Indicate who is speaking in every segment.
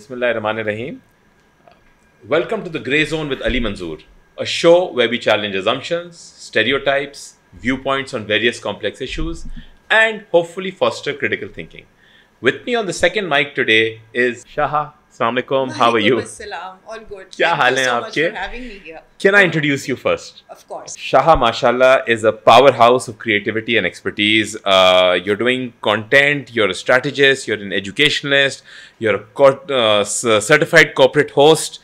Speaker 1: Bismillahirrahmanirrahim. Welcome to the Grey Zone with Ali Manzoor, a show where we challenge assumptions, stereotypes, viewpoints on various complex issues, and hopefully foster critical thinking. With me on the second mic today is Shaha. Assalamu alaikum. How are you?
Speaker 2: Assalam. All good.
Speaker 1: क्या हाल हैं
Speaker 2: Thank you so much
Speaker 1: आपके?
Speaker 2: for having me here.
Speaker 1: Can I introduce you first?
Speaker 2: Of course.
Speaker 1: Shaha, mashallah, is a powerhouse of creativity and expertise. You're doing content, you're a strategist, you're an educationalist, you're a certified corporate host,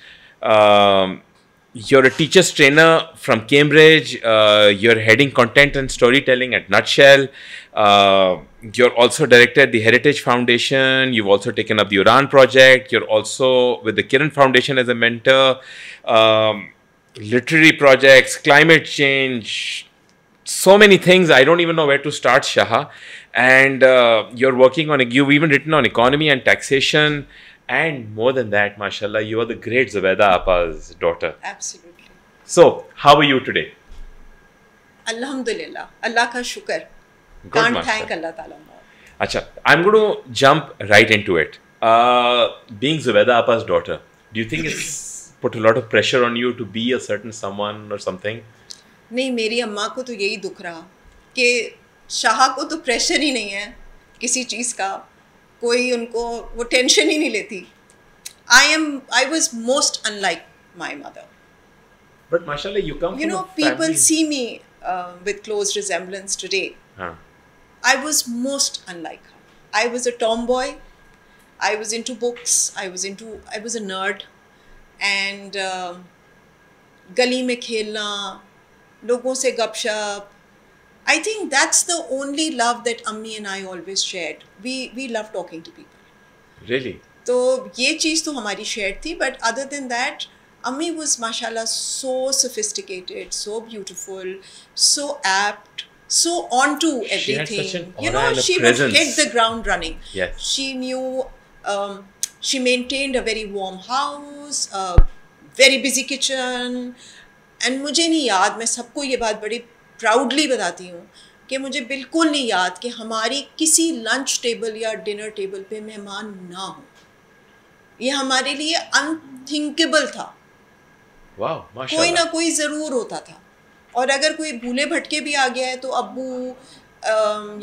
Speaker 1: you're a teacher's trainer from Cambridge, you're heading content and storytelling at Nutshell. You're also director at the Heritage Foundation. You've also taken up the Uran project. You're also with the Kiran Foundation as a mentor. Literary projects, climate change, so many things. I don't even know where to start, Shaha. And you're working on, you've even written on economy and taxation. And more than that, mashallah, you are the great Zubaida Appa's daughter.
Speaker 2: Absolutely.
Speaker 1: So, how are you today?
Speaker 2: Alhamdulillah. Allah ka shukr.
Speaker 1: Good,
Speaker 2: Can't
Speaker 1: mashallah.
Speaker 2: thank Allah Ta'ala more.
Speaker 1: Acha, I'm going to jump right into it. Being Zubaida Appa's daughter, do you think it's put a lot of pressure on you to be a certain someone or something?
Speaker 2: नहीं, मेरी अम्मा को तो यही दुख रहा कि शाह को तो प्रेशर ही नहीं है किसी चीज़ का, कोई उनको वो टेंशन ही नहीं लेती. I was most unlike my mother.
Speaker 1: But mashallah, you come
Speaker 2: You
Speaker 1: from
Speaker 2: know,
Speaker 1: a
Speaker 2: people
Speaker 1: family.
Speaker 2: see me with close resemblance today.
Speaker 1: Huh.
Speaker 2: I was most unlike her. I was a tomboy. I was into books. I was a nerd. And गली में खेलना, लोगों से गपशप. I think that's the only love that Ammi and I always shared. We love talking to people.
Speaker 1: Really?
Speaker 2: तो ये चीज़ तो हमारी shared थी. But other than that, Ammi was mashallah so sophisticated, so beautiful, so apt, so onto everything.
Speaker 1: She had such an
Speaker 2: You
Speaker 1: aura
Speaker 2: know,
Speaker 1: and a
Speaker 2: she
Speaker 1: presence.
Speaker 2: would hit the ground running.
Speaker 1: Yes.
Speaker 2: She knew. She maintained a very warm house, a very busy kitchen. And मुझे नहीं याद, मैं सबको ये बात बड़ी proudly बताती हूँ कि मुझे बिल्कुल नहीं याद कि हमारी किसी लंच टेबल या डिनर टेबल पे मेहमान ना हो. ये हमारे लिए अनथिंकेबल था.
Speaker 1: Wow, mashallah.
Speaker 2: कोई ना कोई ज़रूर होता था. और अगर कोई भूले भटके भी आ गया है तो अब्बू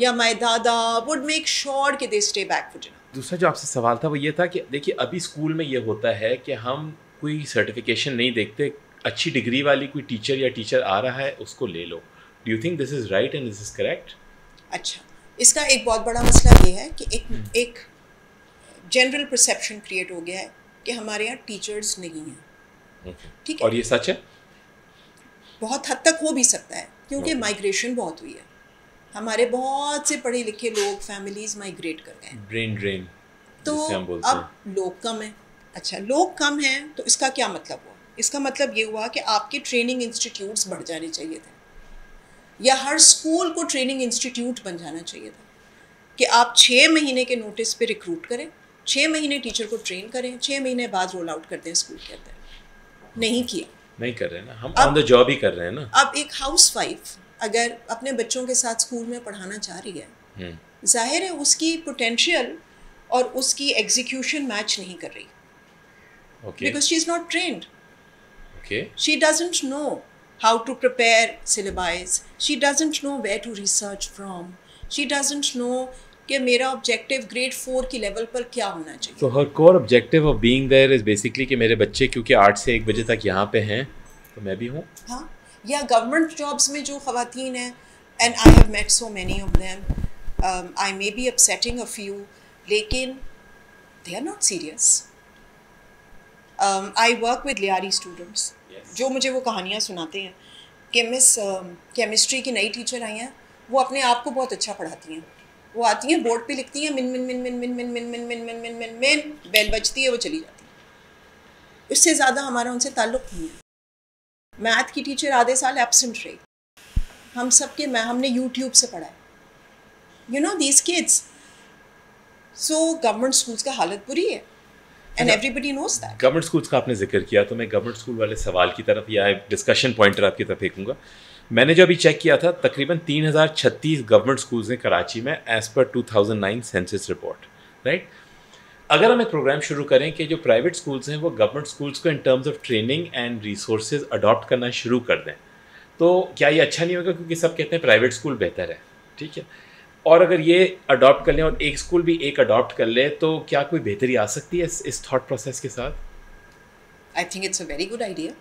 Speaker 2: या माय दादा would make sure कि they stay back for dinner.
Speaker 1: दूसरा जो आपसे सवाल था वो ये था कि देखिए अभी स्कूल में ये होता है कि हम कोई सर्टिफिकेशन नहीं देखते, अच्छी डिग्री वाली कोई टीचर या टीचर आ रहा है उसको ले लो. Do you think this is right and this is correct?
Speaker 2: अच्छा, इसका एक बहुत बड़ा मसला ये है कि एक जनरल परसेप्शन क्रिएट हो गया है कि हमारे यहाँ टीचर्स नहीं हैं. ठीक है.
Speaker 1: और ये सच है?
Speaker 2: बहुत हद तक हो भी सकता है क्योंकि माइग्रेशन बहुत हुई है. हमारे बहुत से पढ़े लिखे लोग, फैमिलीज माइग्रेट कर गए हैं.
Speaker 1: ब्रेन ड्रेन
Speaker 2: तो
Speaker 1: जिसे हम बोलते हैं.
Speaker 2: अब लोग कम हैं. अच्छा, लोग कम हैं तो इसका क्या मतलब हुआ? इसका मतलब ये हुआ कि आपके ट्रेनिंग इंस्टीट्यूट्स बढ़ जाने चाहिए थे, या हर स्कूल को ट्रेनिंग इंस्टीट्यूट बन जाना चाहिए था कि आप 6 महीने के नोटिस पे रिक्रूट करें, 6 महीने टीचर को ट्रेन करें, 6 महीने बाद रोल आउट कर दें स्कूल के अंदर. नहीं किया.
Speaker 1: नहीं कर रहे हैं ना, हम ऑन द जॉब ही कर रहे हैं ना.
Speaker 2: अब एक हाउस वाइफ अगर अपने बच्चों के साथ स्कूल में पढ़ाना चाह रही है, जाहिर है उसकी पोटेंशियल और उसकी एग्जीक्यूशन मैच नहीं कर रही.
Speaker 1: Okay.
Speaker 2: Because she is not trained.
Speaker 1: Okay.
Speaker 2: She doesn't know how to prepare syllabi. She doesn't know where to research from. She doesn't know कि मेरा ऑब्जेक्टिव ग्रेड 4 की लेवल पर क्या होना चाहिए.
Speaker 1: So her core objective of being there is basically कि मेरे बच्चे क्योंकि 8 से 1 बजे तक यहाँ पे हैं तो मैं भी हूँ.
Speaker 2: हाँ, या गवर्नमेंट जॉब्स में जो ख़वातीन हैं, and I have met so many of them. I may be upsetting a few, लेकिन they are not serious. I work with Lyari students.
Speaker 1: Yes.
Speaker 2: जो मुझे वो कहानियाँ सुनाते हैं कि मिस केमिस्ट्री की नई टीचर आई हैं, वो अपने आप को बहुत अच्छा पढ़ाती हैं. वो आती हैं, बोर्ड पे लिखती हैं मिन मिन मिन मिन मिन मिन मिन मिन मिन मिन मिन मिन मिन, बेल बजती है, वो चली जाती है. इससे ज़्यादा हमारा उनसे ताल्लुक़ नहीं है. मैथ की टीचर आधे साल एब्सेंट रही. हम सब के हमने यूट्यूब से पढ़ा है. You know these kids. So government schools का हालत बुरी है. And everybody knows that.
Speaker 1: Government schools का आपने जिक्र किया तो मैं गवर्नमेंट स्कूल वाले सवाल की तरफ या डिस्कशन पॉइंटर आपकी तरफ फेंकूंगा. मैंने जो अभी चेक किया था तकरीबन 3036 गवर्नमेंट स्कूल्स हैं कराची में as per 2009 census report, right. अगर हम एक प्रोग्राम शुरू करें कि जो प्राइवेट स्कूल्स हैं वो गवर्नमेंट स्कूल्स को in terms of training and resources adopt करना शुरू कर दें, तो क्या ये अच्छा नहीं होगा? क्योंकि सब कहते हैं प्राइवेट स्कूल बेहतर है, ठीक है, और अगर ये अडॉप्ट कर लें और एक स्कूल भी एक अडॉप्ट कर ले, तो क्या कोई बेहतरी आ सकती है इस थॉट प्रोसेस के साथ?
Speaker 2: I think it's a very good idea.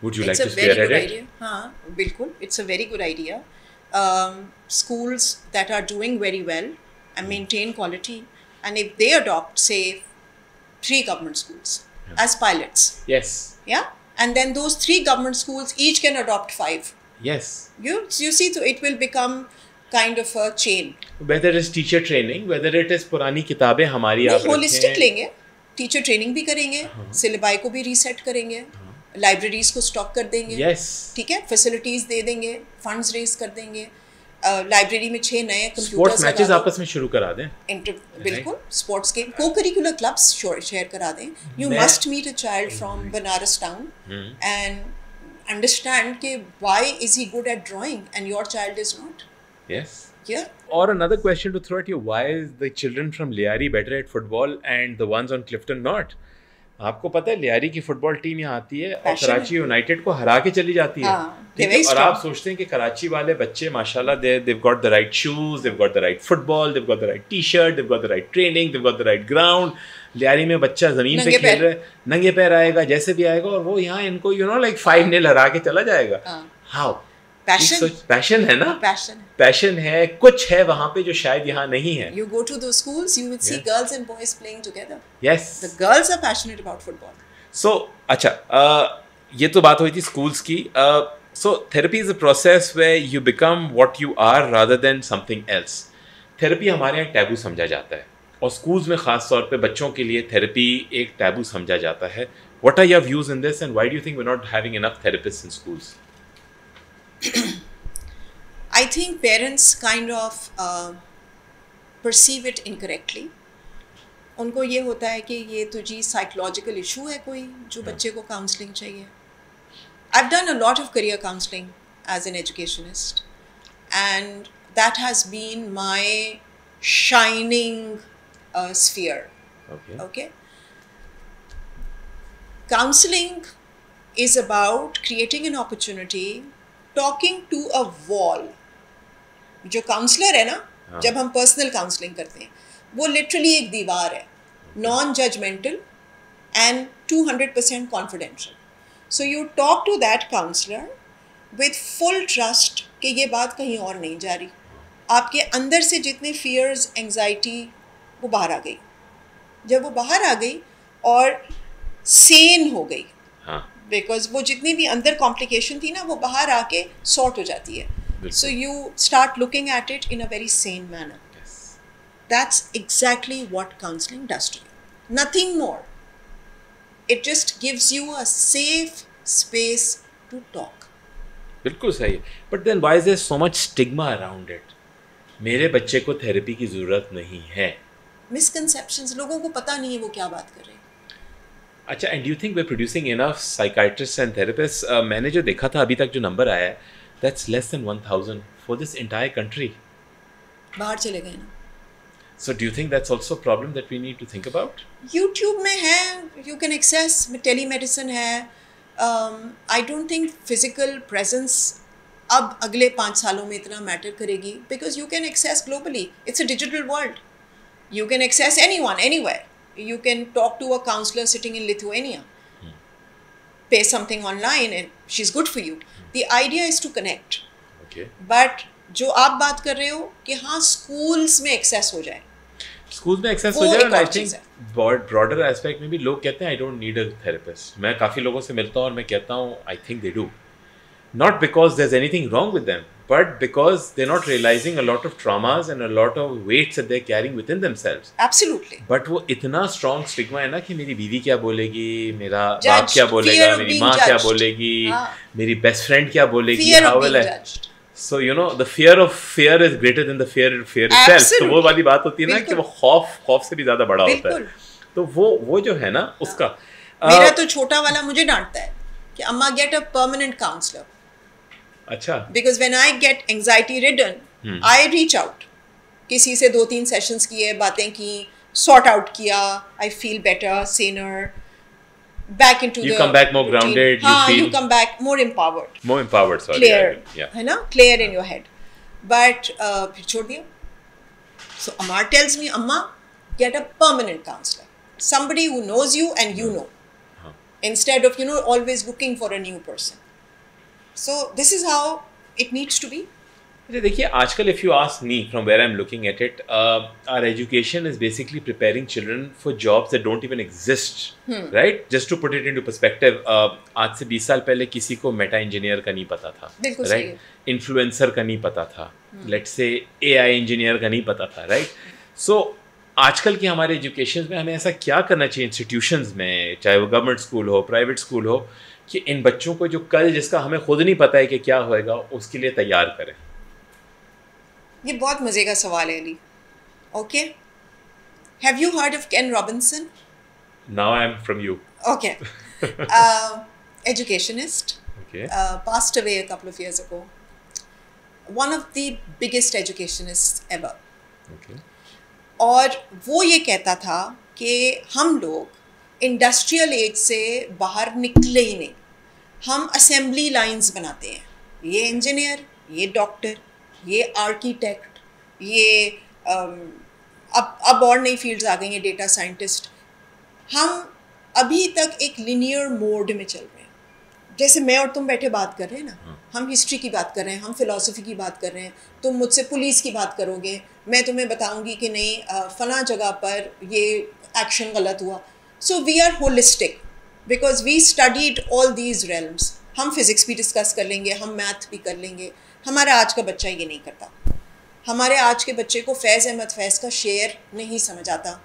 Speaker 1: Would you like to spearhead it?
Speaker 2: हाँ बिल्कुल, it's a very good idea. Schools that are doing very well and maintain quality, and if they adopt, say, 3 government schools as pilots,
Speaker 1: Yes.
Speaker 2: yeah, and then those 3 government schools each can adopt 5.
Speaker 1: Yes.
Speaker 2: You see, so it will become kind of a chain.
Speaker 1: Whether it is teacher training, whether it is पुरानी किताबें हमारी आप रखें,
Speaker 2: holistic लेंगे, teacher training भी करेंगे, syllabi को भी रीसेट करेंगे, लाइब्रेरीज को स्टॉक कर देंगे,
Speaker 1: Yes.
Speaker 2: ठीक है, फैसिलिटीज दे देंगे, फंड्स रेज कर देंगे, लाइब्रेरी में 6 नए
Speaker 1: स्पोर्ट्स
Speaker 2: कंप्यूटर्स
Speaker 1: मैचेस आपस में शुरू करा दें,
Speaker 2: बिल्कुल, स्पोर्ट्स के को करिकुलर क्लब्स शेयर करा दें. You must meet a child from Banaras town and understand कि why is he good at drawing and your child is not.
Speaker 1: Yes.
Speaker 2: Yeah.
Speaker 1: Or another question to throw at you: why is the children from Liari better at football and the ones on Clifton not? आपको पता है लियारी की football team यहाँ आती है और Karachi United को हरा के चली जाती है, ठीक है, और आप सोचते हैं कि कराची वाले बच्चे माशाल्लाह they've got the right shoes, they've got the right football, they've got the right t-shirt, they've got the right training, they've got the right ground. Lyari में बच्चा जमीन पे खेल रहा है, नंगे पैर आएगा, जैसे भी आएगा, और वो यहाँ इनको like 5-0 हरा के चला जाएगा. How? पैशन है ना, पैशन है, कुछ है वहाँ पे जो शायद यहाँ नहीं है.
Speaker 2: You go to those schools, you will see girls and boys playing together.
Speaker 1: Yes.
Speaker 2: The girls are passionate about football.
Speaker 1: So अच्छा, ये तो बात हुई थी schools की. So therapy is a process where you become what you are rather than something else. Therapy हमारे यहाँ taboo समझा जाता है, और schools में ख़ास तौर पे बच्चों के लिए therapy एक टैबू समझा जाता है. What are your views in this, and why do you think we're not having enough therapists in schools?
Speaker 2: I think parents kind of perceive it incorrectly. उनको ये होता है कि ये तुझी साइकोलॉजिकल इशू है कोई जो बच्चे को काउंसलिंग चाहिए. I've done a lot of career counseling as an educationist, and that has been my shining sphere. Okay. Counseling is about creating an opportunity, talking to a wall. जो counsellor है ना, जब हम पर्सनल काउंसलिंग करते हैं, वो literally एक दीवार है, non judgemental and 200% confidential. So you talk to that counsellor with full trust कि ये बात कहीं और नहीं जा रही. आपके अंदर से जितने फियर्स, एंग्जाइटी, वो बाहर आ गई. जब वो बाहर आ गई और सेन हो गई, बिकॉज वो जितनी भी अंदर कॉम्प्लिकेशन थी ना, वो बाहर आके सॉर्ट हो जाती है. So you start looking at it in a very sane manner.
Speaker 1: Yes.
Speaker 2: That's exactly what counseling does to you. Nothing more. It just gives you a safe space to talk.
Speaker 1: बिल्कुल सही है. But then why is there so much stigma around it? मेरे बच्चे को therapy की ज़रूरत नहीं है.
Speaker 2: Misconceptions. लोगों को पता नहीं है वो क्या बात कर रहे हैं.
Speaker 1: अच्छा, and do you think we're producing enough psychiatrists and therapists? मैंने जो देखा था अभी तक जो नंबर आया है, that's less than 1,000 for this entire country.
Speaker 2: बाहर चले गए ना.
Speaker 1: So do you think that's also a problem that we need to think about?
Speaker 2: YouTube में है, you can access, telemedicine है. I don't think physical presence अब अगले 5 सालों में इतना मैटर करेगी, because you can access globally. It's a digital world. You can access anyone, anywhere. You can talk to a counselor sitting in Lithuania. Pay something online and she's good for you. The idea is to connect.
Speaker 1: Okay.
Speaker 2: But जो आप बात कर रहे हो कि हाँ schools में access हो जाए.
Speaker 1: Schools में access हो जाए, and I think broader aspect में भी लोग कहते हैं I don't need a therapist. मैं काफ़ी लोगों से मिलता हूँ और मैं कहता हूँ I think they do. Not because there's anything wrong with them, but because they're not realizing a lot of traumas and a lot of weights that they're carrying within themselves.
Speaker 2: Absolutely.
Speaker 1: But वो इतना strong stigma है ना कि मेरी बीवी क्या बोलेगी, मेरा बाप क्या बोलेगा, मेरी माँ क्या बोलेगी, मेरी best friend क्या बोलेगी,
Speaker 2: how will I?
Speaker 1: So you know the fear of fear is greater than the fear itself. तो वो वाली बात होती है ना कि वो खौफ से भी ज़्यादा बड़ा होता है. तो वो जो है ना उसका.
Speaker 2: मेरा तो छोटा वाला मुझे डांटता है कि अम्मा get a permanent counselor.
Speaker 1: अच्छा.
Speaker 2: Because when I get anxiety ridden, I reach out. किसी से 2-3 सेशंस किए, बातें की, sort out किया, I feel better, saner, back into
Speaker 1: you
Speaker 2: the
Speaker 1: come back more
Speaker 2: routine.
Speaker 1: grounded,
Speaker 2: हाँ,
Speaker 1: you feel
Speaker 2: you come back more empowered,
Speaker 1: sorry,
Speaker 2: clear,
Speaker 1: yeah.
Speaker 2: है ना, clear in your head. But फिर छोड़ दिया. So Amar tells me, Amma, get a permanent counselor, somebody who knows you and you know, instead of always looking for a new person. So this is how it needs to be.
Speaker 1: देखिए आजकल if you ask me from where I'm looking at it, our education is basically preparing children for jobs that don't even exist, right? Just to put it into perspective, आज से 20 साल पहले किसी को Meta engineer का नहीं पता था, right? इन्फ्लुएंसर का नहीं पता था, let's say AI इंजीनियर का नहीं पता था, right? So आजकल के हमारे एजुकेशन में हमें ऐसा क्या करना चाहिए इंस्टीट्यूशंस में, चाहे वो गवर्नमेंट स्कूल हो, प्राइवेट स्कूल हो, कि इन बच्चों को जो कल जिसका हमें खुद नहीं पता है कि क्या होएगा उसके लिए तैयार करें?
Speaker 2: ये बहुत मजे का सवाल है Ali. Okay, have you heard of Ken Robinson?
Speaker 1: Now I am from you.
Speaker 2: Okay, educationist, passed away a couple of years ago. One of the biggest educationists ever. और वो ये कहता था कि हम लोग इंडस्ट्रियल एज से बाहर निकले ही नहीं, हम असेंबली लाइंस बनाते हैं. ये इंजीनियर, ये डॉक्टर, ये आर्किटेक्ट, ये अब और नई फील्ड्स आ गई हैं, डेटा साइंटिस्ट. हम अभी तक एक लिनियर मोड में चल रहे हैं. जैसे मैं और तुम बैठे बात कर रहे हैं ना, हम हिस्ट्री की बात कर रहे हैं, हम फिलॉसफी की बात कर रहे हैं, तुम मुझसे पुलिस की बात करोगे, मैं तुम्हें बताऊंगी कि नहीं फला जगह पर ये एक्शन गलत हुआ. So we are holistic because we studied all these realms. हम फिज़िक्स भी डिस्कस कर लेंगे, हम मैथ भी कर लेंगे. हमारा आज का बच्चा ये नहीं करता. हमारे आज के बच्चे को फैज़ अहमद फैज़ का शेर नहीं समझ आता.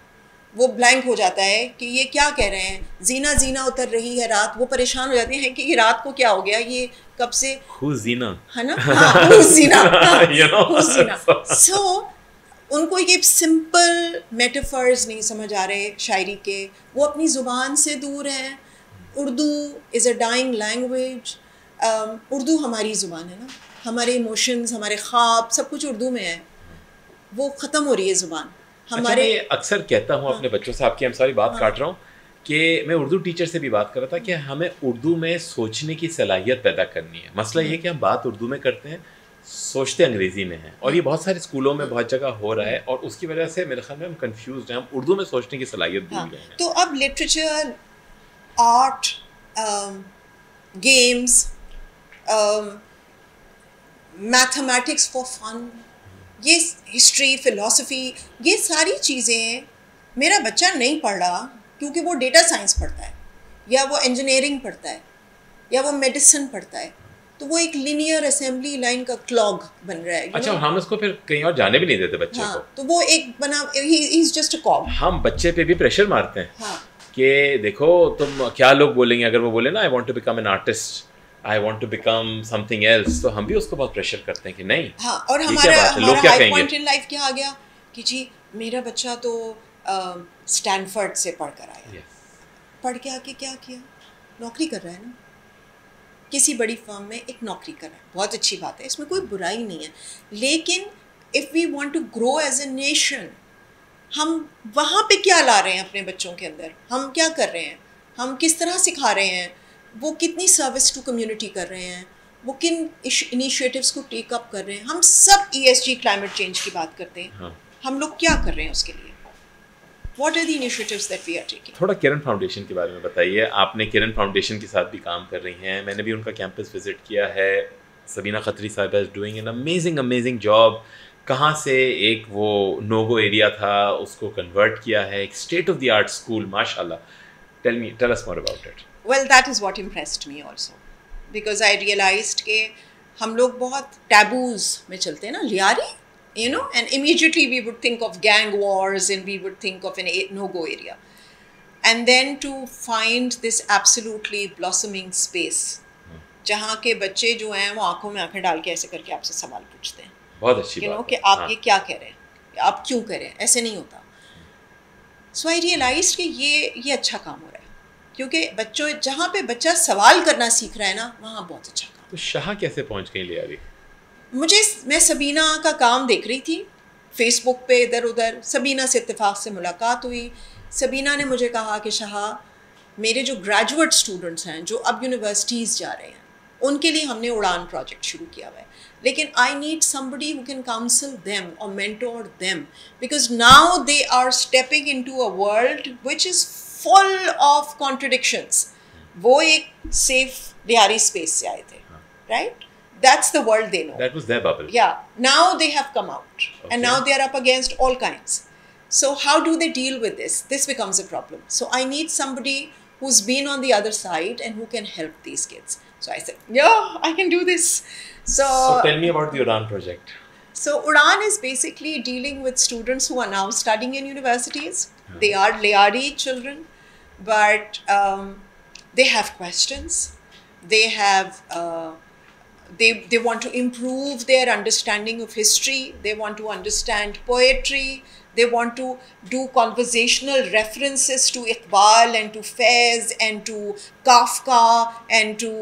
Speaker 2: वो ब्लैंक हो जाता है कि ये क्या कह रहे हैं. जीना जीना उतर रही है रात, वो परेशान हो जाते हैं कि ये रात को क्या हो गया, ये कब से
Speaker 1: जीना
Speaker 2: है ना. हाँ, जीना. सो उनको ये सिंपल मेटाफर्स नहीं समझ आ रहे शायरी के. वो अपनी ज़ुबान से दूर हैं. Urdu is a dying language. Urdu हमारी ज़ुबान है ना, हमारे इमोशंस, हमारे ख्वाब, सब कुछ उर्दू में है. वो ख़त्म हो रही है ज़ुबान हमारे.
Speaker 1: अच्छा, मैं अक्सर कहता हूँ अपने बच्चों से, आपकी सारी बात काट रहा हूँ, कि मैं उर्दू टीचर से भी बात कर रहा था कि हमें उर्दू में सोचने की सलाहियत पैदा करनी है. मसला ये कि हम बात उर्दू में करते हैं, सोचते अंग्रेज़ी में हैं, और ये बहुत सारे स्कूलों में बहुत जगह हो रहा है, और उसकी वजह से मेरे ख्याल में हम कंफ्यूज हैं, हम उर्दू में सोचने की सलाहियत भूल गए हैं.
Speaker 2: तो अब literature, art, games, mathematics for fun, ये हिस्ट्री, फिलॉसफी, ये सारी चीज़ें मेरा बच्चा नहीं पढ़ रहा क्योंकि वो डेटा साइंस पढ़ता है, या वो इंजीनियरिंग पढ़ता है, या वो मेडिसिन पढ़ता है. तो वो एक लिनियर असेंबली लाइन का क्लॉग बन रहा है.
Speaker 1: अच्छा, हम उसको फिर कहीं और जाने भी नहीं देते बच्चे को.
Speaker 2: तो वो एक बना, ही इज जस्ट अ कॉग.
Speaker 1: हम बच्चे पे भी प्रेशर मारते हैं कि देखो तुम क्या लोग बोलेंगे अगर वो बोले ना I want to become an artist, I want to become something else, तो हम भी उसको बहुत प्रेशर करते हैं कि नहीं.
Speaker 2: हाँ, और हमारा हाई पॉइंट इन लाइफ क्या आ गया कि जी मेरा बच्चा तो स्टैनफोर्ड से पढ़ कर आया. पढ़ के आके क्या किया? नौकरी कर रहा है ना, किसी बड़ी फर्म में एक नौकरी कर रहा है. बहुत अच्छी बात है, इसमें कोई बुराई नहीं है. लेकिन if we want to grow as a nation, हम वहाँ पे क्या ला रहे हैं अपने बच्चों के अंदर? हम क्या कर रहे हैं? हम किस तरह सिखा रहे हैं? वो कितनी सर्विस टू कम्युनिटी कर रहे हैं? वो किन इनिशिएटिव्स को टेक अप कर रहे हैं? हम सब ESG क्लाइमेट चेंज की बात करते हैं. हम लोग क्या कर रहे हैं उसके लिए? What are the initiatives that we are taking?
Speaker 1: थोड़ा किरण फाउंडेशन के बारे में बताइए. आपने किरण फाउंडेशन के साथ भी काम कर रही हैं, मैंने भी उनका कैंपस विजिट किया है. सबीना खत्री साहिबा is doing an amazing job. कहाँ से एक वो नोगो एरिया था उसको कन्वर्ट किया है एक state of the art school, माशाल्लाह. Tell us more about it.
Speaker 2: Well, that is what impressed me also, because I realized कि हम लोग बहुत taboos में चलते हैं ना, Lyari, you know, and immediately we would think of gang wars and we would think of an no-go area. And then to find this absolutely blossoming space, जहाँ के बच्चे जो हैं वो आंखों में आंखें डाल के ऐसे करके आपसे सवाल पूछते हैं.
Speaker 1: बहुत अच्छी बात है.
Speaker 2: कि आप ये क्या कह रहे हैं, आप क्यों कह रहे हैं, ऐसे नहीं होता. So I realized कि ये अच्छा काम हो रहा है, क्योंकि बच्चों जहाँ पे बच्चा सवाल करना सीख रहा है ना, वहाँ बहुत अच्छा काम.
Speaker 1: तो शाह कैसे पहुँच गई लियारी?
Speaker 2: मैं सबीना का काम देख रही थी फेसबुक पे इधर उधर सबीना से इत्तेफाक से मुलाकात हुई। सबीना ने मुझे कहा कि शाह, मेरे जो ग्रेजुएट स्टूडेंट्स हैं जो अब यूनिवर्सिटीज़ जा रहे हैं, उनके लिए हमने उड़ान प्रोजेक्ट शुरू किया हुआ है, लेकिन I need somebody who can counsel them और mentor them, because now they are stepping into a world which is full of contradictions. वो एक सेफ लिहारी स्पेस से आए थे, right? That's the world they know.
Speaker 1: That was their bubble.
Speaker 2: Yeah. Now they have come out.
Speaker 1: Okay.
Speaker 2: And now they are up against all kinds. So how do they deal with this? This becomes a problem. So I need somebody who's been on the other side and who can help these kids. So I said, yeah, I can do this. So
Speaker 1: tell me about the Udan project.
Speaker 2: So Udan is basically dealing with students who are now studying in universities. They are Liari children, but they have questions. They have... They want to improve their understanding of history. They want to understand poetry. They want to do conversational references to Iqbal and to Faiz and to Kafka and to,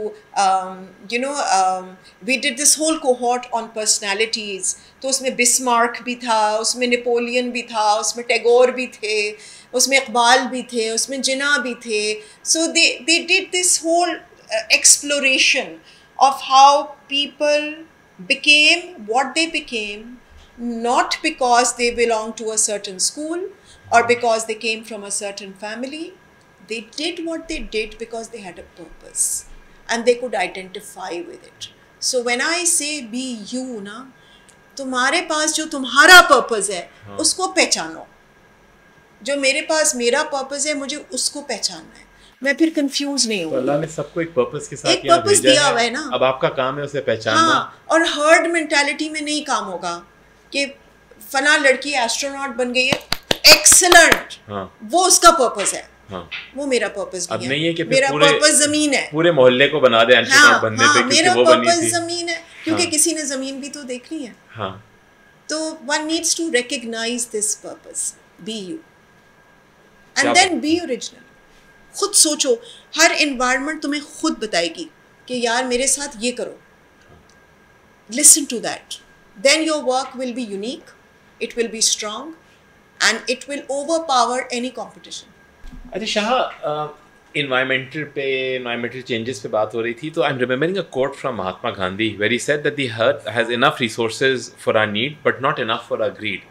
Speaker 2: we did this whole cohort on personalities. तो उसमें Bismarck भी था, उसमें Napoleon भी था, उसमें टैगोर भी थे, उसमें इकबाल भी थे, उसमें जिन्ना भी थे. So they did this whole exploration of how people became what they became, not because they belonged to a certain school or because they came from a certain family. They did what they did because they had a purpose and they could identify with it. So when I say be you ना, तुम्हारे पास जो तुम्हारा purpose है उसको पहचानो. जो मेरे पास मेरा पर्पस है, मुझे उसको पहचानना है. मैं फिर कंफ्यूज नहीं हूँ.
Speaker 1: तो अल्लाह ने सबको एक पर्पस के साथ
Speaker 2: एक पर्पस दिया हुआ है ना.
Speaker 1: अब आपका काम है उसे पहचानना.
Speaker 2: हाँ, और हर्ड मेंटालिटी में नहीं काम होगा कि फला लड़की एस्ट्रोनॉट बन गई है, एक्सीलेंट, वो उसका पर्पस है. हाँ. वो मेरा पर्पस नहीं है कि मेरा पर्पस जमीन है. पूरे मोहल्ले को बना दे एस्ट्रोनॉट बनने पे, मेरा पर्पस जमीन है, क्योंकि किसी ने जमीन भी तो देखनी है. हाँ. तो one needs to recognize this purpose. Be you. And then be original. खुद सोचो. हर environment तुम्हें खुद बताएगी कि यार मेरे साथ ये करो. Listen to that. Then your work will be unique. It will be strong. And it will overpower any competition.
Speaker 1: अच्छा शाह, environmental changes पे बात हो रही थी, तो I'm remembering a quote from Mahatma Gandhi where he said that the earth has enough resources for our need but not enough for our greed.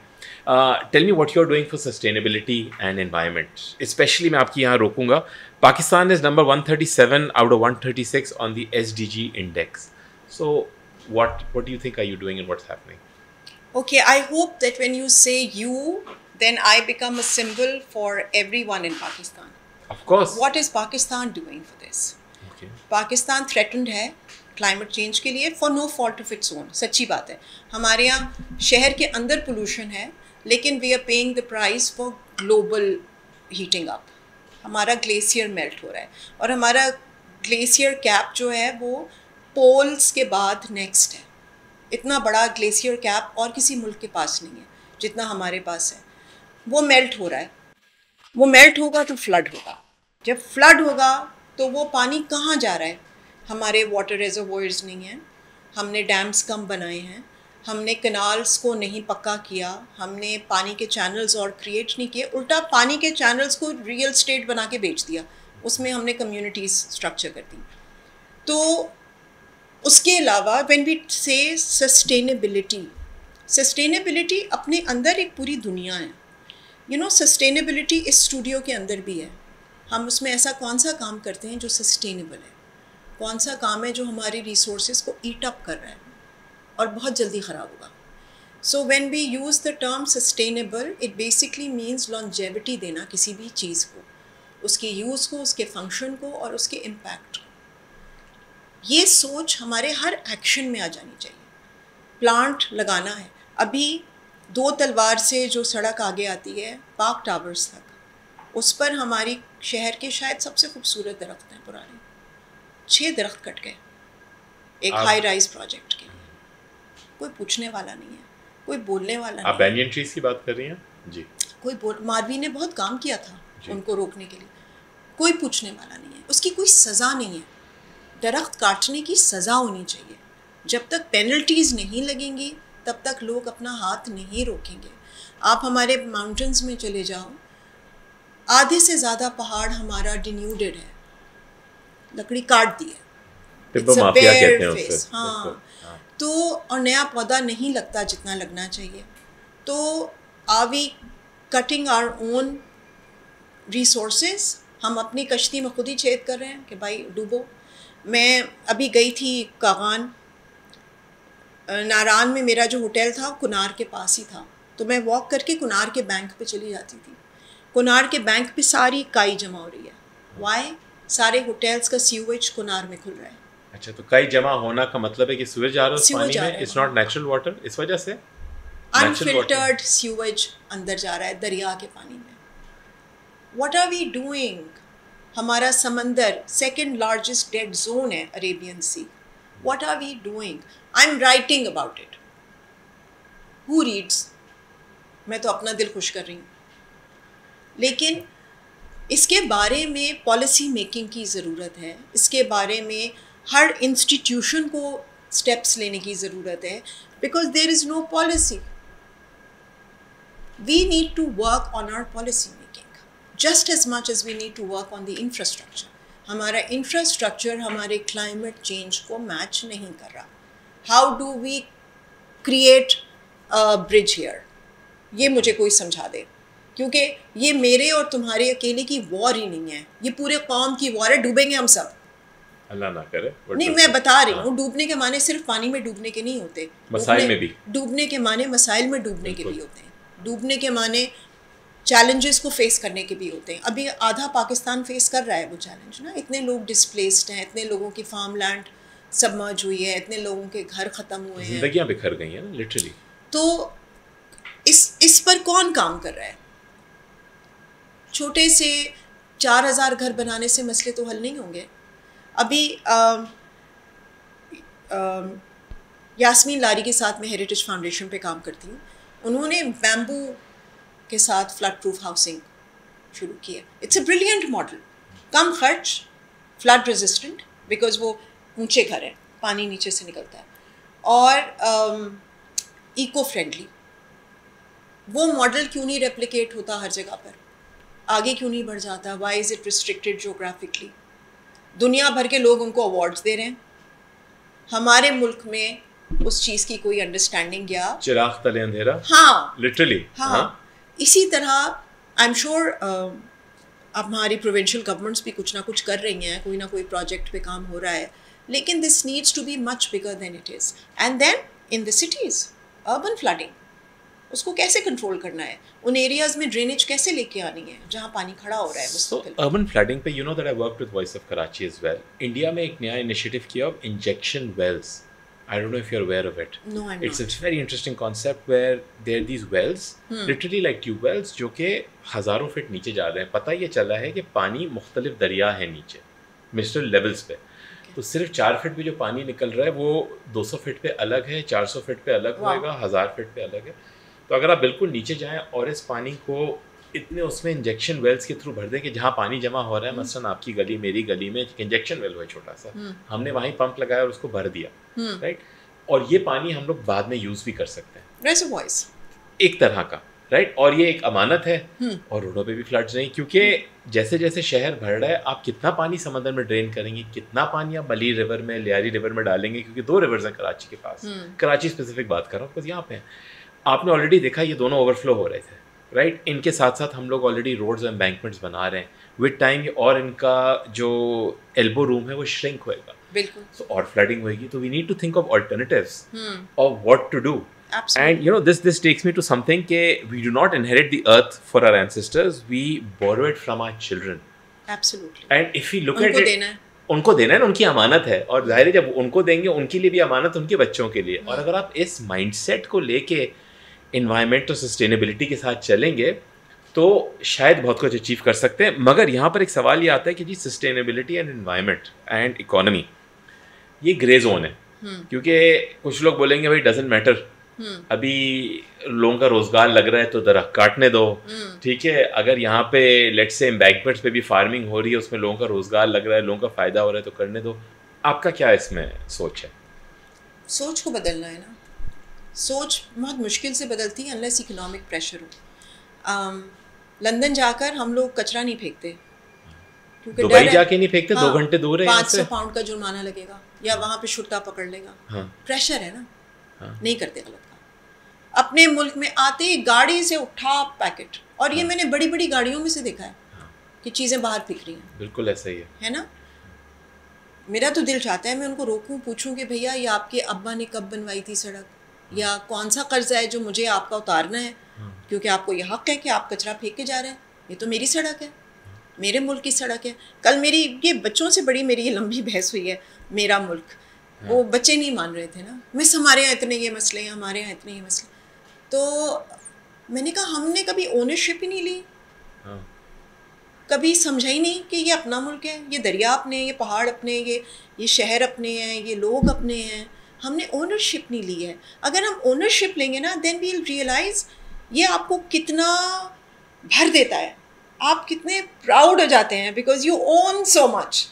Speaker 1: Tell me what you're doing for sustainability and environment. Especially मैं आपकी यहाँ रोकूंगा. Pakistan is number 137 out of 136 on the SDG index. So what do you think are you doing and what's happening?
Speaker 2: Okay, I hope that when you say you, then I become a symbol for everyone in Pakistan.
Speaker 1: Of course.
Speaker 2: What is Pakistan doing for this?
Speaker 1: Okay.
Speaker 2: Pakistan threatened है climate change के लिए for no fault of its own. सच्ची बात है. हमारे यहाँ शहर के अंदर pollution है, लेकिन we are paying the price for global heating up. हमारा ग्लेशियर मेल्ट हो रहा है और हमारा ग्लेशियर कैप जो है वो पोल्स के बाद नेक्स्ट है. इतना बड़ा ग्लेशियर कैप और किसी मुल्क के पास नहीं है जितना हमारे पास है. वो मेल्ट हो रहा है. वो मेल्ट होगा तो फ्लड होगा. जब फ्लड होगा तो वो पानी कहाँ जा रहा है? हमारे वाटर रिजर्वोयर्स नहीं हैं, हमने डैम्स कम बनाए हैं, हमने कनाल्स को नहीं पक्का किया, हमने पानी के चैनल्स और क्रिएट नहीं किए, उल्टा पानी के चैनल्स को रियल स्टेट बना के बेच दिया. उसमें हमने कम्युनिटीज़ स्ट्रक्चर कर दी. तो उसके अलावा व्हेन वी से सस्टेनेबिलिटी अपने अंदर एक पूरी दुनिया है. यू नो, सस्टेनेबिलिटी इस स्टूडियो के अंदर भी है. हम उसमें ऐसा कौन सा काम करते हैं जो सस्टेनेबल है? कौन सा काम है जो हमारी रिसोर्सेज को ईट अप कर रहा है और बहुत जल्दी ख़राब होगा? So when we use the term sustainable, it basically means longevity देना किसी भी चीज़ को, उसके यूज़ को, उसके फंक्शन को और उसके इम्पैक्ट को. ये सोच हमारे हर एक्शन में आ जानी चाहिए. प्लांट लगाना है. अभी 2 तलवार से जो सड़क आगे आती है पार्क टावर्स तक, उस पर हमारी शहर के शायद सबसे खूबसूरत दरख्त हैं पुराने. 6 दरख्त कट गए एक हाई राइज प्रोजेक्ट के. कोई पूछने वाला नहीं है, कोई बोलने वाला नहीं.
Speaker 1: आप बैनियन ट्रीज की बात कर रही हैं जी?
Speaker 2: माधवी ने बहुत काम किया था उनको रोकने के लिए. कोई पूछने वाला नहीं है. उसकी कोई सज़ा नहीं है. दरख्त काटने की सज़ा होनी चाहिए. जब तक पेनल्टीज़ नहीं लगेंगी तब तक लोग अपना हाथ नहीं रोकेंगे। आप हमारे माउंटेन्स में चले जाओ, आधे से ज़्यादा पहाड़ हमारा डिन्यूडेड है, लकड़ी काट दी है।
Speaker 1: टिम्बर माफिया कहते हैं उसे।
Speaker 2: हाँ, तो और नया पौधा नहीं लगता जितना लगना चाहिए। तो are we cutting our own resources? हम अपनी कश्ती में खुद ही छेद कर रहे हैं कि भाई डूबो। मैं अभी गई थी कागान, नारान में मेरा जो होटल था कुनार के पास ही था, तो मैं वॉक करके कुनार के बैंक पे चली जाती थी। कुनार के बैंक पे सारी काई जमा हो रही है। वाई? सारे होटल्स का सीवेज कुनार में खुल रहा है।
Speaker 1: अच्छा, तो काई जमा होना का मतलब है कि सीवेज आ रहा है उस पानी में, इट्स नॉट नेचुरल वाटर, इस वजह से
Speaker 2: अनफिल्टर्ड सीवेज अंदर जा रहा है दरिया के पानी में। What are we doing? हमारा समंदर सेकंड लार्जेस्ट डेड जोन है, Arabian Sea. What are we doing? I am writing about it. Who reads? मैं तो अपना दिल खुश कर रही हूँ, लेकिन इसके बारे में पॉलिसी मेकिंग की ज़रूरत है। इसके बारे में हर इंस्टीट्यूशन को स्टेप्स लेने की ज़रूरत है, because there is no policy. We need to work on our policy making just as much as we need to work on the infrastructure. हमारा इंफ्रास्ट्रक्चर हमारे क्लाइमेट चेंज को मैच नहीं कर रहा। How do we create a bridge here? ये मुझे कोई समझा दे, क्योंकि ये मेरे और तुम्हारे अकेले की वॉर ही नहीं है, ये पूरे कौम की वॉर है। डूबेंगे हम सब,
Speaker 1: अल्लाह ना करे।
Speaker 2: नहीं, मैं बता रही हूँ, डूबने के माने सिर्फ पानी में डूबने के नहीं होते,
Speaker 1: मसाइल में भी
Speaker 2: डूबने के माने मसाइल में डूबने के भी होते हैं। डूबने के माने चैलेंजेस को फेस करने के भी होते हैं। अभी आधा पाकिस्तान फेस कर रहा है वो चैलेंज ना। इतने लोग डिस्प्लेस्ड हैं, इतने लोगों की फार्म लैंड सबमर्ज हुई है, इतने लोगों के घर ख़त्म हुए हैं,
Speaker 1: जिंदगियां बिखर गई हैं लिटरली।
Speaker 2: तो इस पर कौन काम कर रहा है? छोटे से 4000 घर बनाने से मसले तो हल नहीं होंगे। अभी यास्मीन लारी के साथ मैं हेरिटेज फाउंडेशन पे काम करती हूँ। उन्होंने बैम्बू के साथ फ्लड प्रूफ हाउसिंग शुरू की है। इट्स अ ब्रिलियंट मॉडल, कम खर्च, फ्लड रेजिस्टेंट, बिकॉज वो ऊंचे घर हैं, पानी नीचे से निकलता है, और इको फ्रेंडली। वो मॉडल क्यों नहीं रेप्लिकेट होता हर जगह पर? आगे क्यों नहीं बढ़ जाता? Why is it restricted geographically? दुनिया भर के लोग उनको अवार्ड्स दे रहे हैं, हमारे मुल्क में उस चीज़ की कोई अंडरस्टैंडिंग या
Speaker 1: चिराग तले अंधेरा।
Speaker 2: हाँ,
Speaker 1: लिटरली।
Speaker 2: हाँ। इसी तरह आई एम श्योर अब हमारी प्रोविंशियल गवर्नमेंट्स भी कुछ ना कुछ कर रही हैं, कोई ना कोई प्रोजेक्ट पे काम हो रहा है, लेकिन this needs to be much bigger than it is. And then in the cities urban flooding, उसको कैसे कंट्रोल करना है? उन एरियाज में ड्रेनेज कैसे लेके आनी है जहाँ पानी खड़ा हो रहा है?
Speaker 1: So urban flooding पे, you know that I worked with Voice of Karachi as well. India में एक नया इनिशिएटिव किया of injection wells. I don't know if you're aware of it.
Speaker 2: No, I'm
Speaker 1: It's
Speaker 2: not.
Speaker 1: a very interesting concept where there are these wells, literally like tube wells, जो कि हज़ारों feet नीचे जा रहे हैं। पता ये चला है कि पानी मुख्तलिफ दरिया है नीचे, मिस्टर लेवल्स पे। तो सिर्फ 4 फीट पे जो पानी निकल रहा है वो 200 फीट पे अलग है, 400 फीट पे अलग होएगा, 1000 फीट पे अलग है। तो अगर आप बिल्कुल नीचे जाएं और इस पानी को इतने उसमें इंजेक्शन वेल्स के थ्रू भर दें कि जहाँ पानी जमा हो रहा है, मसलन आपकी गली मेरी गली में एक इंजेक्शन वेल हुआ छोटा सा, हमने वहीं पंप लगाया और उसको भर दिया, राइट, और ये पानी हम लोग बाद में यूज़ भी कर सकते हैं,
Speaker 2: रेजर्वॉयर्स
Speaker 1: एक तरह का, राइट। और ये एक अमानत है, और रोडों पे भी फ्लड्स नहीं, क्योंकि जैसे जैसे शहर भर रहा है, आप कितना पानी समंदर में ड्रेन करेंगे, कितना पानी आप मली रिवर में, लियारी रिवर में डालेंगे, क्योंकि 2 रिवर्स हैं कराची के पास। कराची स्पेसिफिक बात कर रहा हूँ, बिकॉज यहाँ पे आपने ऑलरेडी देखा ये दोनों ओवरफ्लो हो रहे थे, राइट। इनके साथ साथ हम लोग ऑलरेडी रोड्स और एम्बैंकमेंट्स बना रहे हैं। विद टाइम और इनका जो एल्बो रूम है वो श्रिंक होएगा,
Speaker 2: बिल्कुल।
Speaker 1: so, और फ्लडिंग होएगी, तो we need to think of alternatives of what to do.
Speaker 2: Absolutely.
Speaker 1: And you know, this takes me to something कि we do not inherit the earth for our ancestors, we borrow it from our children.
Speaker 2: Absolutely.
Speaker 1: And if we look
Speaker 2: उनको
Speaker 1: at it,
Speaker 2: देना है,
Speaker 1: उनको देना है ना, उनकी अमानत है, और जाहिर है जब उनको देंगे उनके लिए भी अमानत, उनके बच्चों के लिए। और अगर आप इस माइंडसेट को लेके इन्वायरमेंट और सस्टेनेबिलिटी के साथ चलेंगे तो शायद बहुत कुछ अचीव कर सकते हैं। मगर यहाँ पर एक सवाल ये आता है कि जी sustainability and environment and economy ये ग्रे जोन है, क्योंकि कुछ लोग बोलेंगे भाई डजंट मैटर, अभी लोगों का रोजगार लग रहा है तो दरख्त काटने दो, ठीक है। अगर यहाँ पे लेट्स से एम्बैंकमेंट्स पे भी फार्मिंग हो रही है, उसमें लोगों का रोजगार लग रहा है, लोगों का फायदा हो रहा है, तो करने दो। आपका क्या इसमें सोच है?
Speaker 2: सोच को बदलना है ना। सोच बहुत मुश्किल से बदलती है अनलेस इकोनॉमिक प्रेशर हो। लंदन जाकर हम लोग कचरा नहीं फेंकते क्योंकि
Speaker 1: दुबई जाके नहीं फेंकते,
Speaker 2: हाँ,
Speaker 1: 2 घंटे दूर है यहाँ से।
Speaker 2: 500 पाउंड का जुर्माना लगेगा या वहाँ पे शुर्ता पकड़ लेगा।
Speaker 1: हाँ।
Speaker 2: प्रेशर है ना।
Speaker 1: हाँ।
Speaker 2: नहीं करते गलत काम। अपने मुल्क में आते ही गाड़ी से उठा पैकेट, और ये मैंने बड़ी बड़ी गाड़ियों में से देखा है कि चीज़ें बाहर फेंक रही हैं।
Speaker 1: बिल्कुल ऐसा ही
Speaker 2: है ना। मेरा तो दिल चाहता है मैं उनको रोकूं, पूछूं कि भैया ये आपके अब्बा ने कब बनवाई थी सड़क, या कौन सा कर्जा है जो मुझे आपका उतारना है, क्योंकि आपको ये हक है कि आप कचरा फेंक के जा रहे हैं। ये तो मेरी सड़क है, मेरे मुल्क की सड़क है। कल मेरी ये बच्चों से बड़ी मेरी ये लंबी बहस हुई है, मेरा मुल्क। वो बच्चे नहीं मान रहे थे ना, मिस हमारे यहाँ इतने ये मसले हैं, हमारे यहाँ इतने ये मसले। तो मैंने कहा हमने कभी ओनरशिप ही नहीं ली, कभी समझा ही नहीं कि ये अपना मुल्क है, ये दरिया अपने, ये पहाड़ अपने, ये शहर अपने हैं, ये लोग अपने हैं। हमने ओनरशिप नहीं ली है। अगर हम ओनरशिप लेंगे ना, देन वी विल रियलाइज ये आपको कितना भर देता है, आप कितने प्राउड हो जाते हैं because you own so much,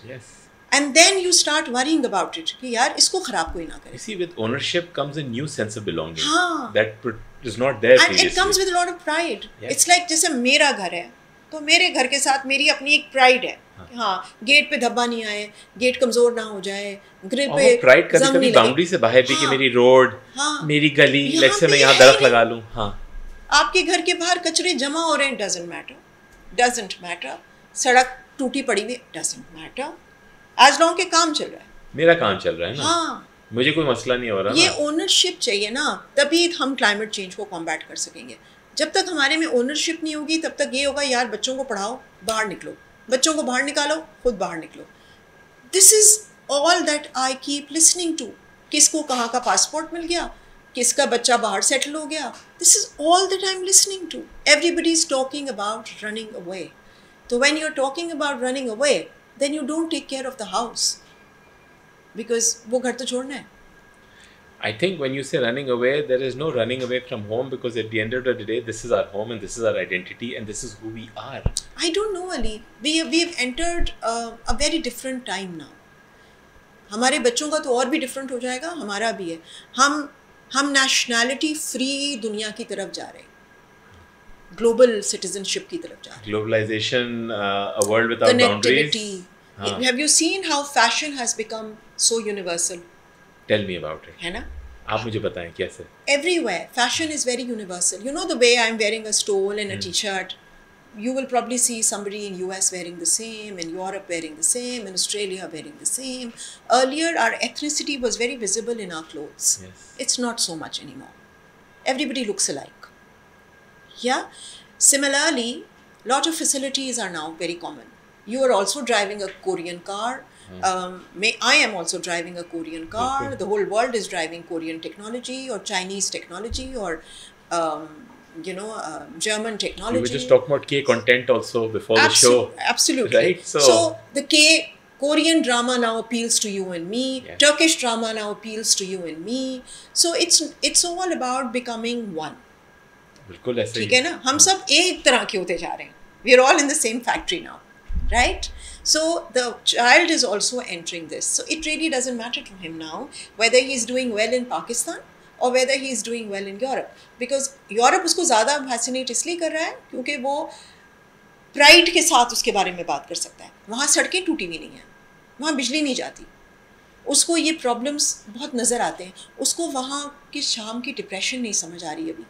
Speaker 2: and then you start worrying about it कि यार इसको खराब कोई ना करे।
Speaker 1: See, with ownership comes a new sense of belonging.
Speaker 2: हाँ.
Speaker 1: That is not there
Speaker 2: and
Speaker 1: previously.
Speaker 2: it comes with a lot of pride.
Speaker 1: Yes.
Speaker 2: It's like जैसे मेरा घर है तो मेरे घर के साथ मेरी अपनी एक प्राइड है। हाँ, गेट पे धब्बा नहीं आए, गेट कमजोर ना हो जाए, ग्रिल पे
Speaker 1: प्राइड कभी बाउंड्री से बाहर भी कि मेरी रोड, मेरी गली, लेट्स से मैं यहाँ दरख्त लगा लूँ। हाँ,
Speaker 2: आपके घर के बाहर कचरे जमा हो रहे हैं, डजंट मैटर। सड़क टूटी पड़ी हुई, डजंट मैटर, एज लॉन्ग के काम चल रहा है,
Speaker 1: मेरा काम चल रहा है ना।
Speaker 2: हाँ,
Speaker 1: मुझे कोई मसला नहीं हो रहा।
Speaker 2: ये ओनरशिप चाहिए ना, तभी हम क्लाइमेट चेंज को कॉम्बैट कर सकेंगे। जब तक हमारे में ओनरशिप नहीं होगी तब तक ये होगा यार बच्चों को पढ़ाओ, बाहर निकलो, बच्चों को बाहर निकालो, खुद बाहर निकलो। This is all that I keep listening to. किसको कहाँ का पासपोर्ट मिल गया, किसका बच्चा बाहर सेटल हो गया, this is all that I am listening to. Everybody is talking about running away. तो when you are talking about running away, then you don't take care of the house, because वो घर तो छोड़ना है।
Speaker 1: I think when you say running away, there is no running away from home, because at the end of the day, this is our home and this is our identity and this is who we are.
Speaker 2: I don't know, Ali. We've entered a very different time now. हमारे बच्चों का तो और भी different हो जाएगा, हमारा भी है। हम नेशनैलिटी फ्री दुनिया की तरफ जा रहे हैं, ग्लोबल सिटीजनशिप की तरफ जा रहे हैं।
Speaker 1: Globalization, a world without boundaries.
Speaker 2: Have you seen how fashion has become so universal?
Speaker 1: Tell me about it.
Speaker 2: है ना?
Speaker 1: आप मुझे बताएं कैसे?
Speaker 2: Everywhere, fashion is very universal. You know the way I'm wearing a stole and a t-shirt. You will probably see somebody in US wearing the same, in Europe wearing the same, in Australia wearing the same. Earlier, our ethnicity was very visible in our clothes.
Speaker 1: Yes.
Speaker 2: It's not so much anymore. Everybody looks alike. Yeah? Similarly, lot of facilities are now very common. You are also driving a Korean car. I am also driving a Korean car. Okay. The whole world is driving Korean technology or Chinese technology or German technology.
Speaker 1: We were just talking about K content also before the show.
Speaker 2: Absolutely.
Speaker 1: Right?
Speaker 2: So the Korean drama now appeals to you and me. Yes. Turkish drama now appeals to you and me. So it's all about becoming one.
Speaker 1: बिल्कुल ऐसे ही।
Speaker 2: ठीक है ना? हम सब एक तरह के होते जा रहे हैं. We are all in the same factory now. Right? So the child is also entering this. So it really doesn't matter to him now whether he is doing well in Pakistan or whether he is doing well in Europe. Because Europe उसको ज़्यादा fascinate इसलिए कर रहा है क्योंकि वो pride के साथ उसके बारे में बात कर सकता है। वहाँ सड़कें टूटी हुई नहीं हैं, वहाँ बिजली नहीं जाती, उसको ये problems बहुत नज़र आते हैं, उसको वहाँ की शाम की डिप्रेशन नहीं समझ आ रही अभी,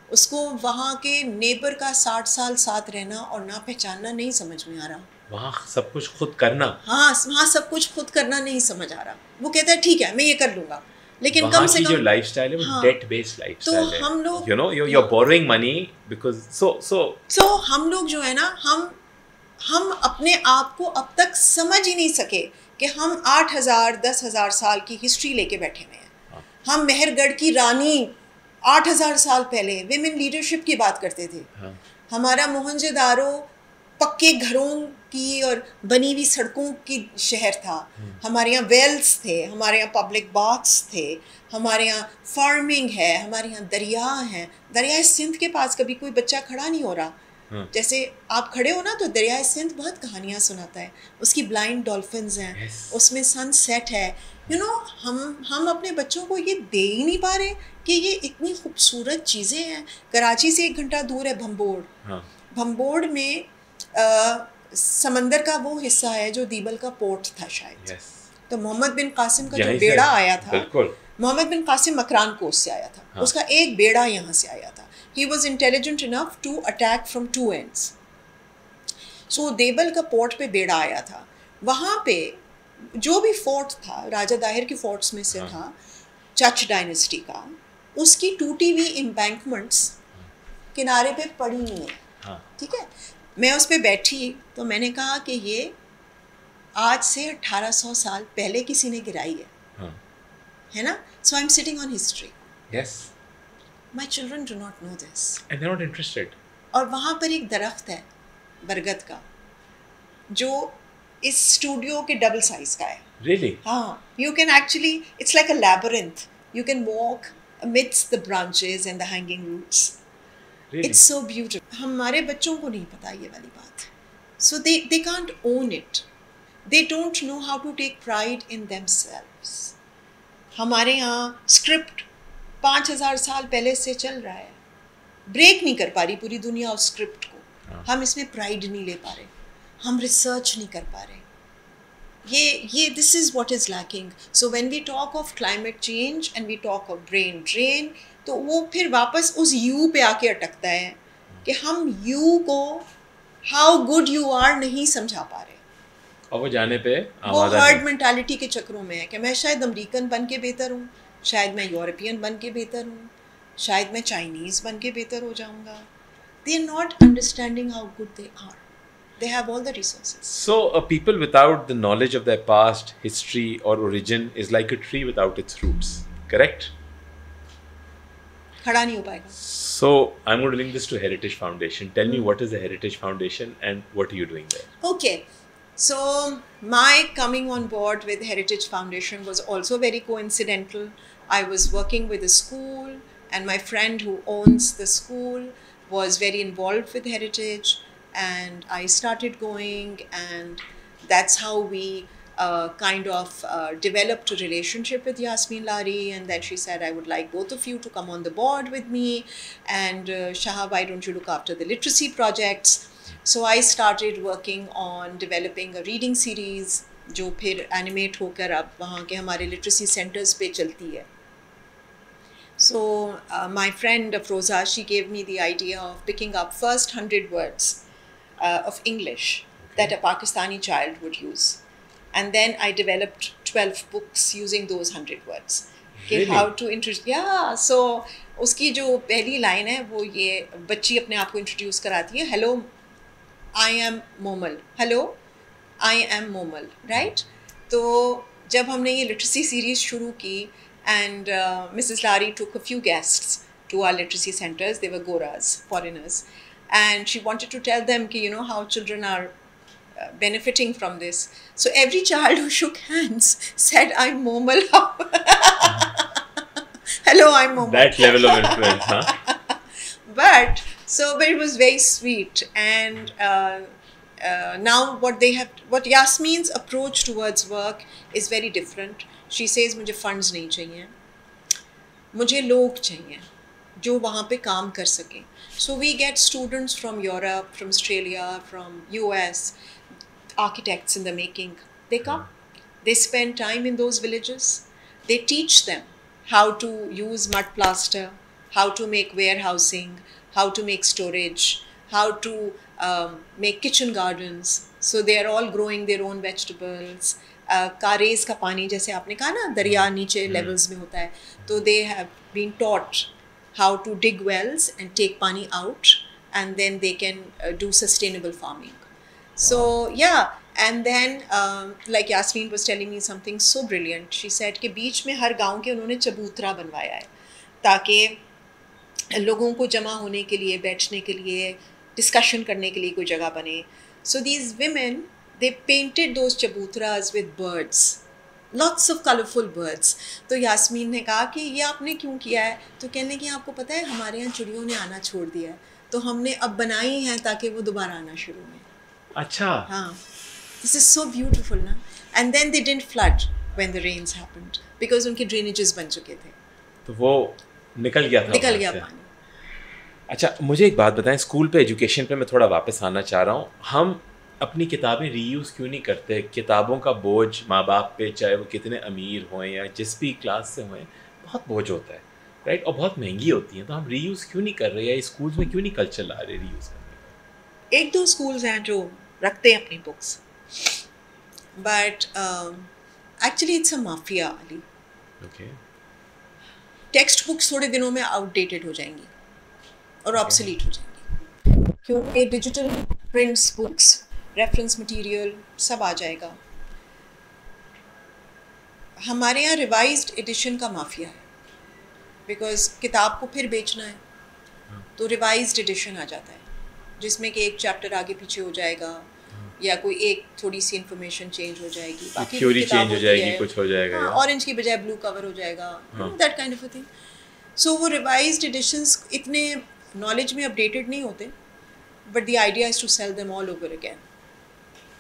Speaker 2: उसको वहाँ के नेबर का 60 साल साथ रहना और ना पहचानना नहीं समझ में आ रहा,
Speaker 1: वहाँ सब कुछ खुद करना,
Speaker 2: हाँ वहाँ सब कुछ खुद करना नहीं समझ आ रहा। वो कहता है ठीक है मैं ये कर लूँगा, लेकिन कम से कम
Speaker 1: जो लाइफस्टाइल है वो डेट बेस्ड लाइफस्टाइल है।
Speaker 2: तो हम लोग
Speaker 1: you're borrowing money because so
Speaker 2: हम लोग जो है ना हम अपने आप को अब तक समझ ही नहीं सके कि हम 8,000 10,000 साल की हिस्ट्री लेके बैठे हुए हैं। हम मेहरगढ़ की रानी 8,000 साल पहले विमेन लीडरशिप की बात करते थे। हमारा मोहनजोदारो पक्के घरों की और बनी हुई सड़कों की शहर था। हमारे यहाँ वेल्स थे, हमारे यहाँ पब्लिक बाथ्स थे, हमारे यहाँ फार्मिंग है, हमारे यहाँ दरिया हैं। दरिया सिंध के पास कभी कोई बच्चा खड़ा नहीं हो रहा, जैसे आप खड़े हो ना तो दरियाए सिंध बहुत कहानियाँ सुनाता है, उसकी ब्लाइंड डॉल्फिन्स हैं, उसमें सनसेट है, हम अपने बच्चों को ये दे ही नहीं पा रहे कि ये इतनी खूबसूरत चीज़ें हैं। कराची से 1 घंटा दूर है भंबोड़। भंबोड़ में समंदर का वो हिस्सा है जो दीबल का पोर्ट था शायद। तो मोहम्मद बिन कासिम का जो बेड़ा आया था, मोहम्मद बिन कासिम मकरान कोस्ट से आया था, उसका एक बेड़ा यहाँ से आया था। He was intelligent enough to attack from 2 ends. So देबल का पोर्ट पे बेड़ा आया था, वहाँ पे जो भी फोर्ट था राजा दाहिर के फोर्ट्स में से था, चच डायनेस्टी का, उसकी टूटी हुई एम्बैंकमेंट्स किनारे पे पड़ी हुई हैं। ठीक है, मैं उस पर बैठी तो मैंने कहा कि ये आज से 1800 साल पहले किसी ने गिराई है ना? So I'm sitting on history.
Speaker 1: Yes.
Speaker 2: My children do not know this.
Speaker 1: And they're not interested.
Speaker 2: और वहाँ पर एक दरख्त है बरगद का जो इस स्टूडियो के डबल साइज का है।
Speaker 1: Really?
Speaker 2: हाँ, you can actually, it's like a labyrinth. You can walk amidst the branches and the hanging roots.
Speaker 1: Really?
Speaker 2: It's so beautiful. हमारे बच्चों को नहीं पता ये वाली बात। So they can't own it. They don't know how to take pride in themselves. हमारे यहाँ स्क्रिप्ट 5000 साल पहले से चल रहा है, ब्रेक नहीं कर पा रही पूरी दुनिया उस स्क्रिप्ट को। हम इसमें प्राइड नहीं ले पा रहे, हम रिसर्च नहीं कर पा रहे। ये this is what is lacking. So when we talk of climate change and we talk of brain drain, तो वो फिर वापस उस यू पे आके अटकता है कि हम यू को हाउ गुड यू आर नहीं समझा पा रहे।
Speaker 1: और वो जाने पे
Speaker 2: वो हर्ड मेंटालिटी के चक्रों में है कि मैं शायद अमेरिकन बन के बेहतर हूँ, शायद मैं यूरोपियन बन के बेहतर हूँ, शायद मैं चाइनीज़ बन के बेहतर हो जाऊँगा। They are not understanding how good they are. They have all the resources.
Speaker 1: So people without the knowledge of their past, history or origin is like a tree without its roots. Correct?
Speaker 2: खड़ा नहीं हो पाएगा।
Speaker 1: So I'm going to link this to Heritage Foundation. Tell me what is the Heritage Foundation and what are you doing there?
Speaker 2: Okay. So my coming on board with Heritage Foundation was also very coincidental. I was working with a school and my friend who owns the school was very involved with Heritage, and I started going, and that's how we kind of developed a relationship with Yasmin Lari. And then she said, I would like both of you to come on the board with me, and Shaha, why don't you look after the literacy projects? So I started working on developing a reading series जो फिर animate होकर अब वहाँ के हमारे literacy centres पे चलती है। So my friend Afroza, she gave me the idea of picking up first 100 words of English that a Pakistani child would use, and then I developed 12 books using those 100 words.
Speaker 1: Really?
Speaker 2: How to introduce, yeah. So उसकी जो पहली line है वो ये बच्ची अपने आप को इंट्रोड्यूस कराती है, hello I am Momal. Hello, I am Momal, right? तो जब हमने ये literacy series शुरू की, and Mrs. Lari took a few guests to our literacy centers. They were Goras, foreigners, and she wanted to tell them कि you know how children are benefiting from this. So every child who shook hands said, "I'm Momal." Hello, I'm Momal.
Speaker 1: That level of influence, huh?
Speaker 2: But it was very sweet, and now what Yasmin's approach towards work is very different. She says, मुझे funds नहीं चाहिए, मुझे लोग चाहिए जो वहाँ पे काम कर सकें. So we get students from Europe, from Australia, from US, architects in the making. They come, they spend time in those villages, they teach them how to use mud plaster, how to make warehousing, how to make storage, how to make kitchen gardens. So they are all growing their own vegetables. कारेज का पानी जैसे आपने कहा ना दरिया नीचे levels में होता है, तो they have been taught how to dig wells and take pani out, and then they can do sustainable farming. So yeah, and then like Yasmin was telling me something so brilliant. She said कि बीच में हर गांव के उन्होंने चबूतरा बनवाया है ताकि लोगों को जमा होने के लिए, बैठने के लिए, डिस्कशन करने के लिए कोई जगह बने. So these women, they painted those चबूतरास with birds, lots of colourful birds. तो यास्मीन ने कहा कि ये आपने क्यों किया है? तो कहने लगी आपको पता है हमारे यहाँ चिड़ियों ने आना छोड़ दिया है. तो हमने अब बनाई हैं ताकि वो दोबारा आना शुरू में.
Speaker 1: अच्छा.
Speaker 2: हाँ, this is so beautiful ना. And then they didn't flood when the rains happened because उनके drainages बन चुके थे.
Speaker 1: तो वो निकल गया
Speaker 2: पानी.
Speaker 1: अच्छा, मुझे एक बात बताएं, स्कूल पे एजुकेशन पे मैं थोड़ा वापस आना चाह रहा हूँ. हम अपनी किताबें रीयूज़ क्यों नहीं करते? किताबों का बोझ माँ बाप पे, चाहे वो कितने अमीर हों या जिस भी क्लास से हों, बहुत बोझ होता है, राइट? और बहुत महंगी होती हैं. तो हम रीयूज़ क्यों नहीं कर रहे, या स्कूल्स में क्यों नहीं कल्चर ला रहे रीयूज़ करने का?
Speaker 2: एक दो स्कूल्स हैं जो रखते हैं अपनी books, but actually it's a mafia Ali.
Speaker 1: Okay.
Speaker 2: Text books थोड़े दिनों में आउटडेटेड हो जाएंगी और ऑब्सोलीट हो जाएंगी, क्योंकि digital prints, books, reference material सब आ जाएगा. हमारे यहाँ रिवाइज्ड एडिशन का माफिया है, बिकॉज किताब को फिर बेचना है तो रिवाइज्ड एडिशन आ जाता है जिसमें कि एक चैप्टर आगे पीछे हो जाएगा या कोई एक थोड़ी सी इंफॉर्मेशन चेंज हो जाएगी, बाकी
Speaker 1: थ्योरी चेंज हो जाएगी, कुछ हो जाएगा,
Speaker 2: ऑरेंज की बजाय ब्लू कवर हो जाएगा, that kind of a thing. So वो रिवाइज्ड एडिशंस इतने नॉलेज में अपडेटेड नहीं होते, but the idea is to sell them all over again.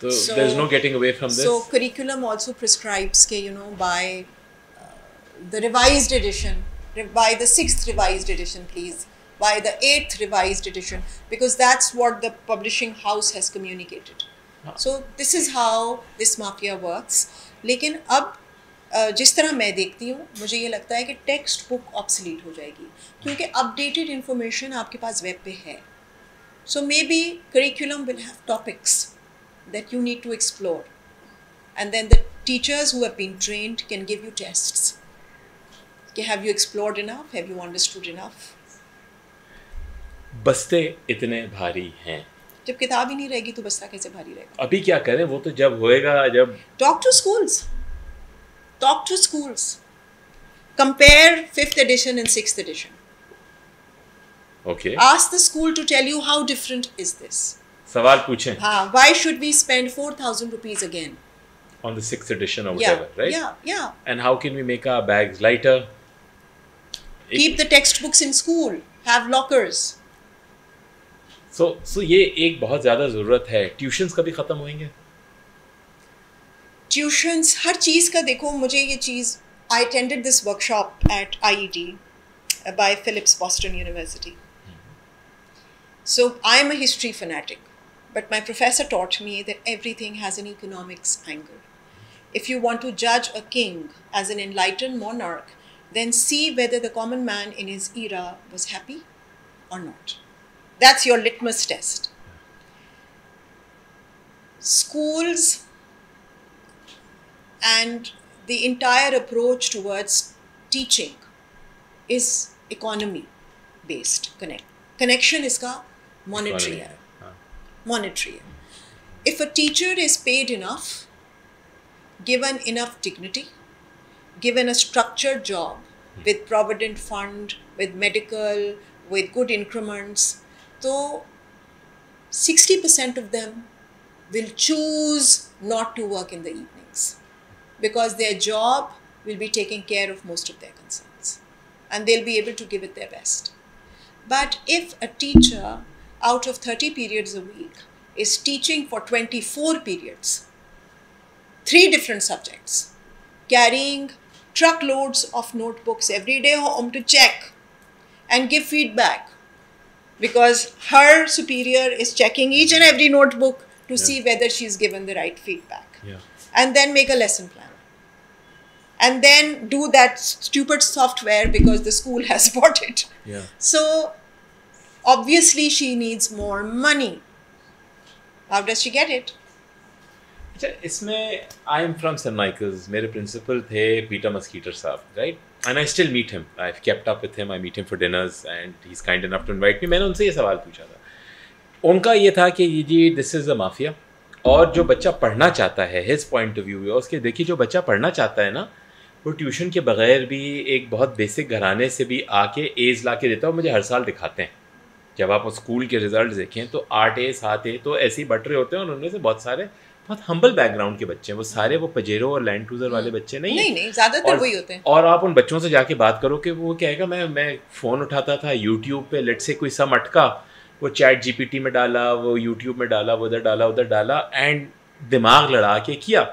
Speaker 1: So there's no getting away from this.
Speaker 2: So curriculum also prescribes ke, you know, by the revised edition, by the 6th revised edition, please, by the 8th revised edition, because that's what the publishing house has communicated. So this is how this mafia works. लेकिन अब जिस तरह मैं देखती हूँ, मुझे ये लगता है कि टेक्स्ट बुक ऑब्सलीट हो जाएगी, क्योंकि अपडेटेड इंफॉर्मेशन आपके पास वेब पे है. So maybe curriculum will have topics that you need to explore, and then the teachers who have been trained can give you tests. Okay, have you explored enough? Have you understood enough?
Speaker 1: बस्ते इतने भारी हैं.
Speaker 2: जब किताब ही नहीं रहेगी तो बस्ता कैसे भारी रहेगा?
Speaker 1: अभी क्या करें? वो तो जब होएगा, जब.
Speaker 2: Talk to schools. Talk to schools. Compare 5th edition and 6th edition.
Speaker 1: Okay.
Speaker 2: Ask the school to tell you how different is this.
Speaker 1: सवाल पूछें.
Speaker 2: हाँ, why should we spend 4,000 rupees again
Speaker 1: on the 6th edition or whatever, right?
Speaker 2: Yeah.
Speaker 1: And how can we make our bags lighter?
Speaker 2: Keep the textbooks in school. Have lockers.
Speaker 1: So ये एक बहुत ज़्यादा ज़रूरत है. Tuitions कभी ख़त्म होंगे?
Speaker 2: Tuitions, हर चीज़ का देखो, मुझे ये चीज़, I attended this workshop at IED by Phillips Boston University. So I'm a history fanatic. But my professor taught me that everything has an economics angle. If you want to judge a king as an enlightened monarch, then see whether the common man in his era was happy or not. That's your litmus test. Schools and the entire approach towards teaching is economy based. Connection इसका monetary है. Monetary. If a teacher is paid enough, given enough dignity, given a structured job with provident fund, with medical, with good increments, so 60% of them will choose not to work in the evenings because their job will be taking care of most of their concerns and they'll be able to give it their best. But if a teacher out of 30 periods a week is teaching for 24 periods, 3 different subjects, carrying truckloads of notebooks every day home to check and give feedback, because her superior is checking each and every notebook to see whether she's given the right feedback, and then make a lesson plan, and then do that stupid software because the school has bought it. So obviously she needs more money. How does she get it?
Speaker 1: अच्छा, इसमें I am from Saint Michael's. मेरे principal थे Peter मस्कीटर साहब, right? And I still meet him. I have kept up with him. I meet him for dinners and he is kind enough to invite me. मैंने उनसे ये सवाल पूछा था. उनका ये था कि ये जी दिस इज़ अ माफिया, और जो बच्चा पढ़ना चाहता है, हिज पॉइंट ऑफ व्यू, उसके देखिए जो बच्चा पढ़ना चाहता है ना, वो ट्यूशन के बगैर भी एक बहुत बेसिक घराने से भी आके एज ला के देता है. और मुझे हर साल दिखाते हैं. जब आप स्कूल के रिजल्ट देखें तो 8A 7A तो ऐसे ही बट रहे होते हैं, और उनमें से बहुत सारे बहुत हम्बल बैकग्राउंड के बच्चे हैं. वो सारे वो पजेरो और लैंड क्रूजर वाले बच्चे नहीं,
Speaker 2: ज़्यादातर वही होते हैं.
Speaker 1: और आप उन बच्चों से जाके बात करो कि वो कहेगा मैं फ़ोन उठाता था, यूट्यूब पे लेट से कोई सम अटका वो चैट जीपीटी में डाला, वो यूट्यूब में डाला, वो उधर डाला एंड दिमाग लड़ा के किया।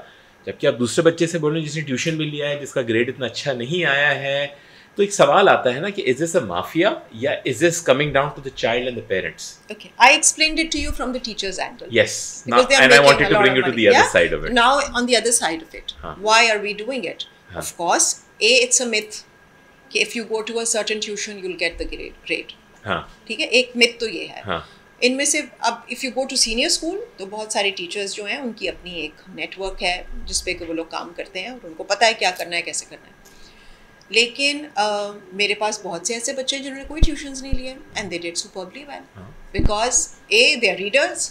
Speaker 1: जबकि आप दूसरे बच्चे से बोल रहे हैं जिसने ट्यूशन भी लिया है, जिसका ग्रेड इतना अच्छा नहीं आया है, तो एक सवाल आता है ना कि इज दिस अ माफिया या is this coming down to the child and the parents?
Speaker 2: Okay, I explained it to you from the teacher's angle.
Speaker 1: Yes. Now,
Speaker 2: Because they are
Speaker 1: and I
Speaker 2: making
Speaker 1: wanted
Speaker 2: a
Speaker 1: to
Speaker 2: lot
Speaker 1: bring
Speaker 2: of
Speaker 1: you to
Speaker 2: money.
Speaker 1: the other
Speaker 2: Yeah?
Speaker 1: side of it.
Speaker 2: Now, on the other side of it,
Speaker 1: Huh.
Speaker 2: why are we doing it?
Speaker 1: Huh.
Speaker 2: Of course, it's a myth कि if you go to a certain tuition, you'll get the grade.
Speaker 1: हाँ.
Speaker 2: ठीक है, एक myth तो ये है.
Speaker 1: हाँ.
Speaker 2: इनमें से अब if you go to senior school, तो बहुत सारे teachers जो हैं उनकी अपनी एक network है जिस पे कि वो लोग काम करते हैं और उनको पता है क्या करना है, कैसे करना है. लेकिन मेरे पास बहुत से ऐसे बच्चे हैं जिन्होंने कोई ट्यूशन्स नहीं लिए and they did superbly well because they are readers,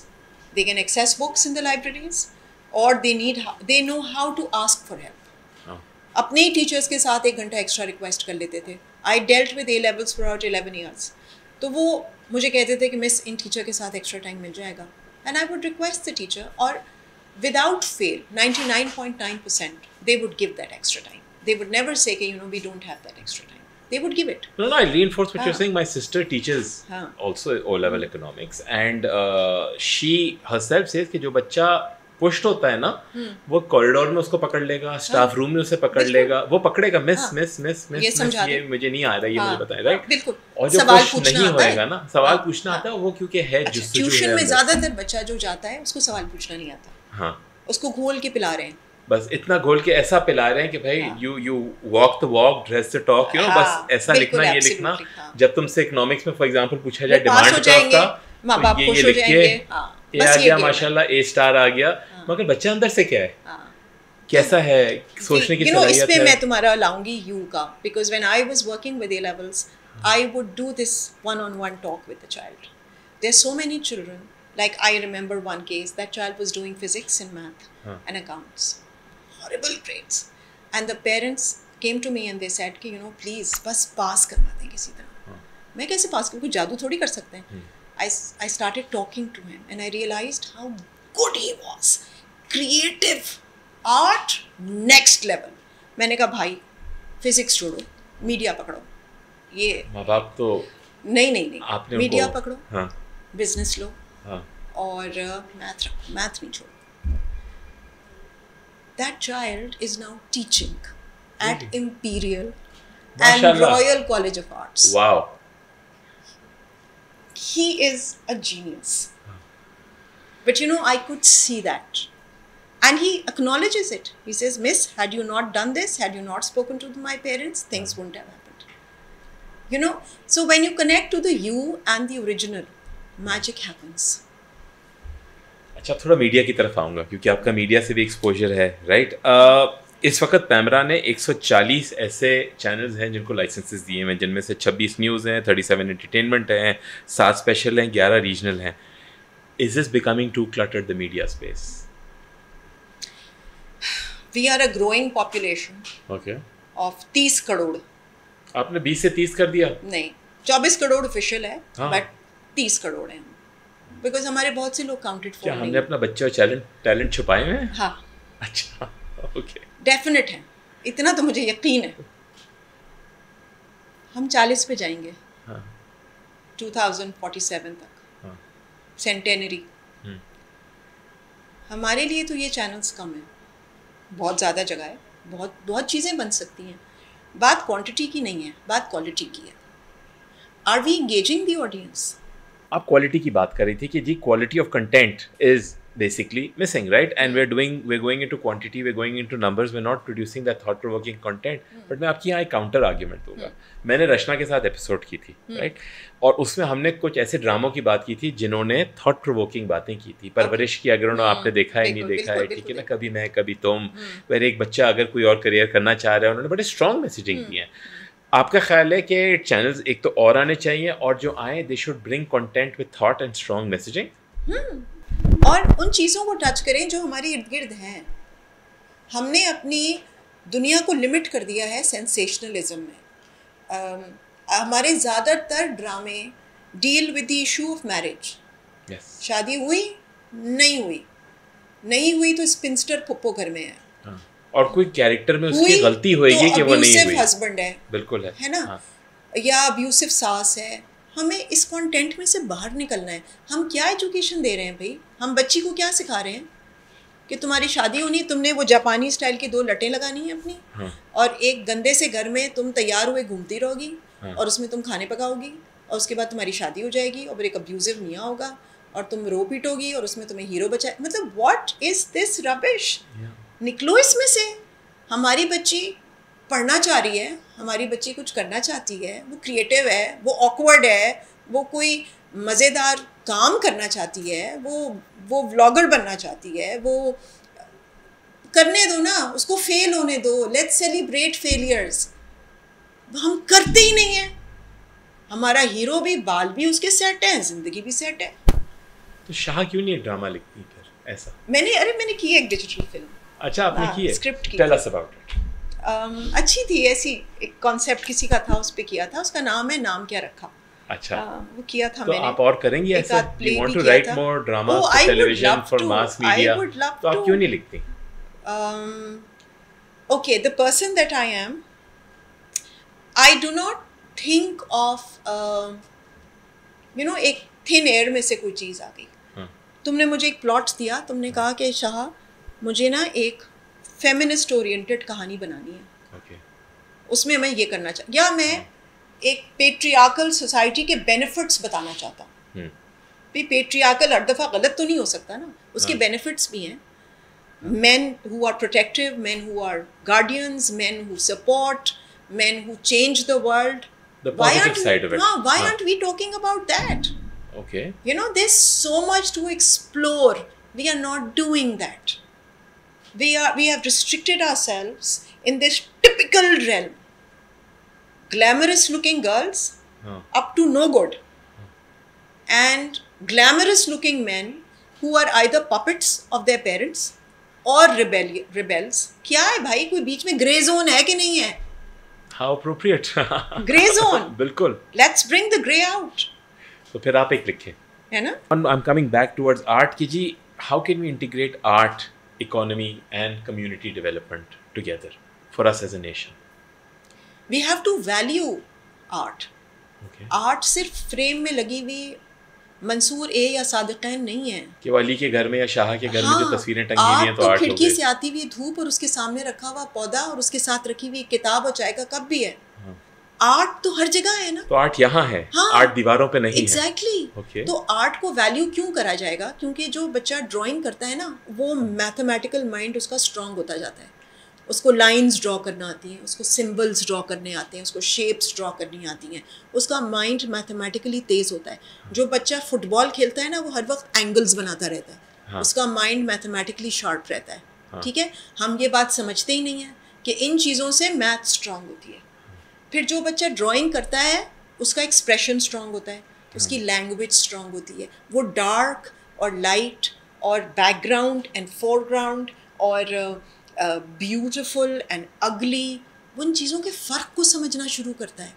Speaker 2: they can access books in the libraries और they know how to ask for help. अपने ही टीचर्स के साथ 1 घंटा एक्स्ट्रा रिक्वेस्ट कर लेते थे. I dealt with A levels for out 11 years. तो वो मुझे कहते थे कि मिस इन टीचर के साथ एक्स्ट्रा टाइम मिल जाएगा and I would request the teacher और without fail 99.9% they would give that extra time. They would never say, we don't have that extra time. They would give it.
Speaker 1: No, I reinforce what you're saying. My sister teaches also O-level economics, and she herself says कि जो बच्चा pushed होता है ना, वो corridor में उसको पकड़ लेगा, स्टाफ रूम में उसे पकड़ लेगा, वो पकड़ेगा मिस ये मुझे नहीं आ रहा, ये मुझे बताएं, राइट?
Speaker 2: बिल्कुल.
Speaker 1: और जो पुश नहीं होएगा ना, सवाल पूछना आता है, वो क्योंकि है
Speaker 2: ट्यूशन में ज्यादातर बच्चा जो जाता है उसको सवाल पूछना नहीं आता. हाँ. उसको घोल के पिला रहे हैं.
Speaker 1: बस इतना घोल के ऐसा पिला रहे हैं कि भाई you walk the walk, dress the talk, बस ऐसा लिखना, ये लिखना. जब तुमसे इकोनॉमिक्स में फॉर एग्जांपल पूछा जाए डिमांड ड्राफ्ट का, माँ बाप खुश हो जाएंगे, ये आ गया माशाल्लाह, ए स्टार आ गया, मगर बच्चा अंदर से क्या है, कैसा है, सोचने की सलाहियत है.
Speaker 2: इसमें मैं तुम्हारा लाऊंगी यू का, because when I was working with A levels I would do this one-on-one talk with the child. There's so many children, like I remember one case, that child was doing physics and math and accounts. Horrible grades, and the parents came to me and they said कि please बस पास करवा दें किसी तरह. मैं कैसे पास करूँ, कोई जादू थोड़ी कर सकते हैं. I started talking to him and I realized how good he was, creative, art next level. मैंने कहा भाई फिजिक्स छोड़ो, मीडिया पकड़ो. ये
Speaker 1: माँ बाप तो
Speaker 2: नहीं मीडिया पकड़ो, बिजनेस लो और मैथ नहीं छोड़ो. That child is now teaching at Imperial and Royal College of Arts.
Speaker 1: Wow.
Speaker 2: He is a genius. But I could see that. And he acknowledges it. He says, Miss, had you not done this, had you not spoken to my parents, things wouldn't have happened. So when you connect to the you and the original, magic happens.
Speaker 1: अच्छा, थोड़ा media की तरफ आऊँगा क्योंकि आपका media से भी exposure है, राइट? इस वक्त पैमरा ने 140 ऐसे चैनल्स हैं जिनको लाइसेंसेस दिए हैं, जिनमें से 26 न्यूज़ हैं, 37 एंटरटेनमेंट हैं, 7 स्पेशल हैं, 11 रीजनल हैं. Is this becoming too cluttered the media space?
Speaker 2: We are a growing population of 30 crore.
Speaker 1: आपने 20 से 30 कर दिया?
Speaker 2: नहीं, 24 करोड़ ऑफिशियल है, बट 30 करोड़ हैं बिकॉज हमारे बहुत से लोग काउंटेड फॉर.
Speaker 1: क्या हमने अपना बच्चे और टैलेंट छुपाए हुए हैं?
Speaker 2: हाँ.
Speaker 1: अच्छा, ओके.
Speaker 2: डेफिनेट है, इतना तो मुझे यकीन है. हम 40 पे जाएंगे. 2047 तक, सेंटेनरी. हमारे लिए तो ये चैनल्स कम है. बहुत ज़्यादा जगह है, बहुत चीज़ें बन सकती हैं. बात क्वांटिटी की नहीं है, बात क्वालिटी की है. Are we engaging the audience?
Speaker 1: आप क्वालिटी की बात कर रही थी कि जी quality of content is basically missing, right? And we're going into quantity, we're going into numbers, we're not producing that thought provoking content. But मैं आपकी यहाँ एक काउंटर आर्ग्यूमेंट दूंगा. मैंने रचना के साथ एपिसोड की थी, राइट? और उसमें हमने कुछ ऐसे ड्रामों की बात की थी जिन्होंने थॉट प्रोवोकिंग बातें की थी. परवरिश की, अगर उन्होंने आपने देखा है नहीं देखा है, ठीक है ना, कभी मैं कभी तुम, फिर एक बच्चा अगर कोई और करियर करना चाह रहा है, उन्होंने बड़े स्ट्रॉन्ग मैसेजिंग दी है. आपका ख्याल है कि चैनल्स एक तो और आने चाहिए और जो आए they should bring content with thought and strong messaging
Speaker 2: और उन चीज़ों को टच करें जो हमारे इर्द गिर्द हैं. हमने अपनी दुनिया को लिमिट कर दिया है सेंसेशनलिज्म में. हमारे ज़्यादातर ड्रामे deal with the issue of marriage. शादी हुई नहीं हुई तो स्पिंस्टर पुप्पो घर में है,
Speaker 1: और कोई कैरेक्टर में उसकी गलती होएगी कि वो नहीं हुई.
Speaker 2: हस्बैंड है,
Speaker 1: बिल्कुल है
Speaker 2: ना, या अब्यूसिव सास है. हमें इस कंटेंट में से बाहर निकलना है। हम क्या एजुकेशन दे रहे हैं भाई? हम बच्ची को क्या सिखा रहे हैं कि तुम्हारी शादी होनी, तुमने वो जापानी स्टाइल की 2 लटें लगानी है अपनी, और एक गंदे से घर में तुम तैयार हुए घूमती रहोगी, और उसमें तुम खाने पकाओगी, और उसके बाद तुम्हारी शादी हो जाएगी और एक अब्यूजिव मियाँ होगा और तुम रो पीटोगी और उसमें तुम्हें हीरो बचा। मतलब व्हाट इज दिस रबिश? निकलो इसमें से। हमारी बच्ची पढ़ना चाह रही है, हमारी बच्ची कुछ करना चाहती है, वो क्रिएटिव है, वो ऑकवर्ड है, वो कोई मज़ेदार काम करना चाहती है, वो व्लॉगर बनना चाहती है, वो करने दो ना, उसको फेल होने दो। Let's celebrate failures. हम करते ही नहीं है। हमारा हीरो भी, बाल भी उसके सेट है, जिंदगी भी सेट है।
Speaker 1: तो शाह क्यों नहीं एक ड्रामा लिखती फिर ऐसा?
Speaker 2: मैंने की एक डिजिटल फिल्म।
Speaker 1: अच्छा, आपने की है?
Speaker 2: स्क्रिप्ट की।
Speaker 1: Tell us about it.
Speaker 2: अच्छी थी, ऐसी एक कॉन्सेप्ट किसी का था, उस पे किया था। उसका नाम है नाम क्या रखा।
Speaker 1: अच्छा,
Speaker 2: वो किया था
Speaker 1: तो
Speaker 2: मैंने।
Speaker 1: आप और करेंगी ऐसा? You want to write more drama for television, for mass media, तो आप क्यों नहीं लिखती?
Speaker 2: Okay, the person that I am, I do not think of, एक थिन एयर में से कोई चीज़ आ गई। तुमने मुझे एक प्लॉट दिया, तुमने कहा कि शाह मुझे ना एक फेमिनिस्ट ओरिएंटेड कहानी बनानी है।
Speaker 1: okay.
Speaker 2: उसमें मैं ये करना या मैं एक पेट्रियार्कल सोसाइटी के बेनिफिट्स बताना चाहता हूँ। भाई पेट्रियार्कल हर दफ़ा गलत तो नहीं हो सकता ना, उसके बेनिफिट्स भी हैं। Men who are protective, men who are guardians, men who support, men who change the world.
Speaker 1: The positive side of it.
Speaker 2: Why aren't we talking about that?
Speaker 1: Okay.
Speaker 2: There's so much to explore. We are not doing that. We have restricted ourselves in this typical realm. Glamorous looking girls up to no good. And glamorous looking men who are either puppets of their parents और rebels। क्या है भाई? कोई बीच में grey zone है कि नहीं है?
Speaker 1: How appropriate.
Speaker 2: Grey zone.
Speaker 1: बिल्कुल।
Speaker 2: Let's bring the grey out.
Speaker 1: तो फिर आप एक लिखें,
Speaker 2: है ना?
Speaker 1: I'm coming back towards art की जी। How can we integrate art, economy and community development together for us as a nation?
Speaker 2: We have to value art.
Speaker 1: Okay.
Speaker 2: Art सिर्फ frame में लगी हुई मंसूर ए या सादिक़ैन नहीं है
Speaker 1: कि वाली के घर में या शाह के घर में जो तस्वीरें टंगी हुई हैं, तो आर्ट
Speaker 2: खिड़की से आती हुई धूप और उसके सामने रखा हुआ पौधा और उसके साथ रखी हुई किताब और चाय का कप भी है। आर्ट तो हर जगह है ना।
Speaker 1: तो आर्ट यहाँ है, आर्ट दीवारों पे नहीं
Speaker 2: exactly.
Speaker 1: है। okay.
Speaker 2: तो आर्ट को वैल्यू क्यों करा जाएगा? क्योंकि जो बच्चा ड्राइंग करता है ना, वो मैथमेटिकल माइंड उसका स्ट्रांग होता जाता है। उसको लाइंस ड्रॉ करना आती हैं, उसको सिंबल्स ड्रॉ करने आते हैं, उसको शेप्स ड्रॉ करनी आती हैं, उसका माइंड मैथमेटिकली तेज़ होता है। जो बच्चा फुटबॉल खेलता है ना, वो हर वक्त एंगल्स बनाता रहता है। उसका माइंड मैथमेटिकली शार्प रहता है। ठीक है, हम ये बात समझते ही नहीं हैं कि इन चीज़ों से मैथ स्ट्रांग होती है। फिर जो बच्चा ड्राइंग करता है, उसका एक्सप्रेशन स्ट्रांग होता है, उसकी लैंग्वेज स्ट्रांग होती है। वो डार्क और लाइट और बैकग्राउंड एंड फोरग्राउंड और ब्यूटिफुल एंड अगली, उन चीज़ों के फ़र्क को समझना शुरू करता है।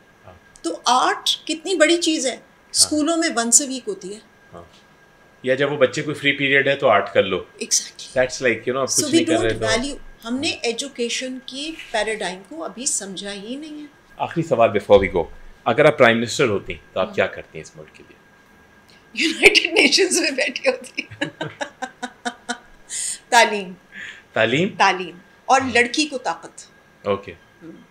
Speaker 2: तो आर्ट कितनी बड़ी चीज़ है। स्कूलों में वंस अ वीक होती है।
Speaker 1: या जब वो बच्चे कोई फ्री पीरियड है तो आर्ट कर लो।
Speaker 2: Exactly.
Speaker 1: That's like, आप कुछ नहीं कर रहे
Speaker 2: हो। हमने एजुकेशन की पैराडाइम को अभी समझा ही नहीं है।
Speaker 1: आखिरी सवाल बिफोर वी गो, अगर आप प्राइम मिनिस्टर होती तो आप क्या करती हैं इस मुल्क के लिए?
Speaker 2: यूनाइटेड नेशंस में बैठी होती। तालीम और लड़की को ताकत।
Speaker 1: Okay.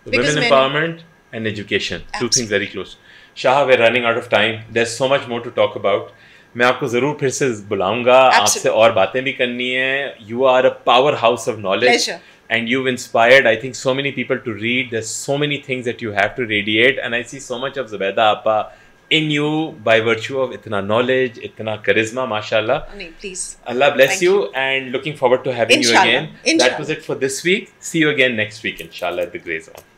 Speaker 1: Women empowerment and education, two things very close. Shaha, we're running out of time. There's so much more to talk about. मैं आपको ज़रूर फिर से बुलाऊंगा, आपसे और बातें भी करनी है। You are a powerhouse of knowledge.
Speaker 2: Pleasure.
Speaker 1: And you've inspired, I think, so many people to read. There's so many things that you have to radiate, and I see so much of Zubaida Appa in you by virtue of itna knowledge, itna charisma, mashallah.
Speaker 2: Please.
Speaker 1: Allah bless you, and looking forward to having you again. That was it for this week. See you again next week, inshallah, at the Grey Zone.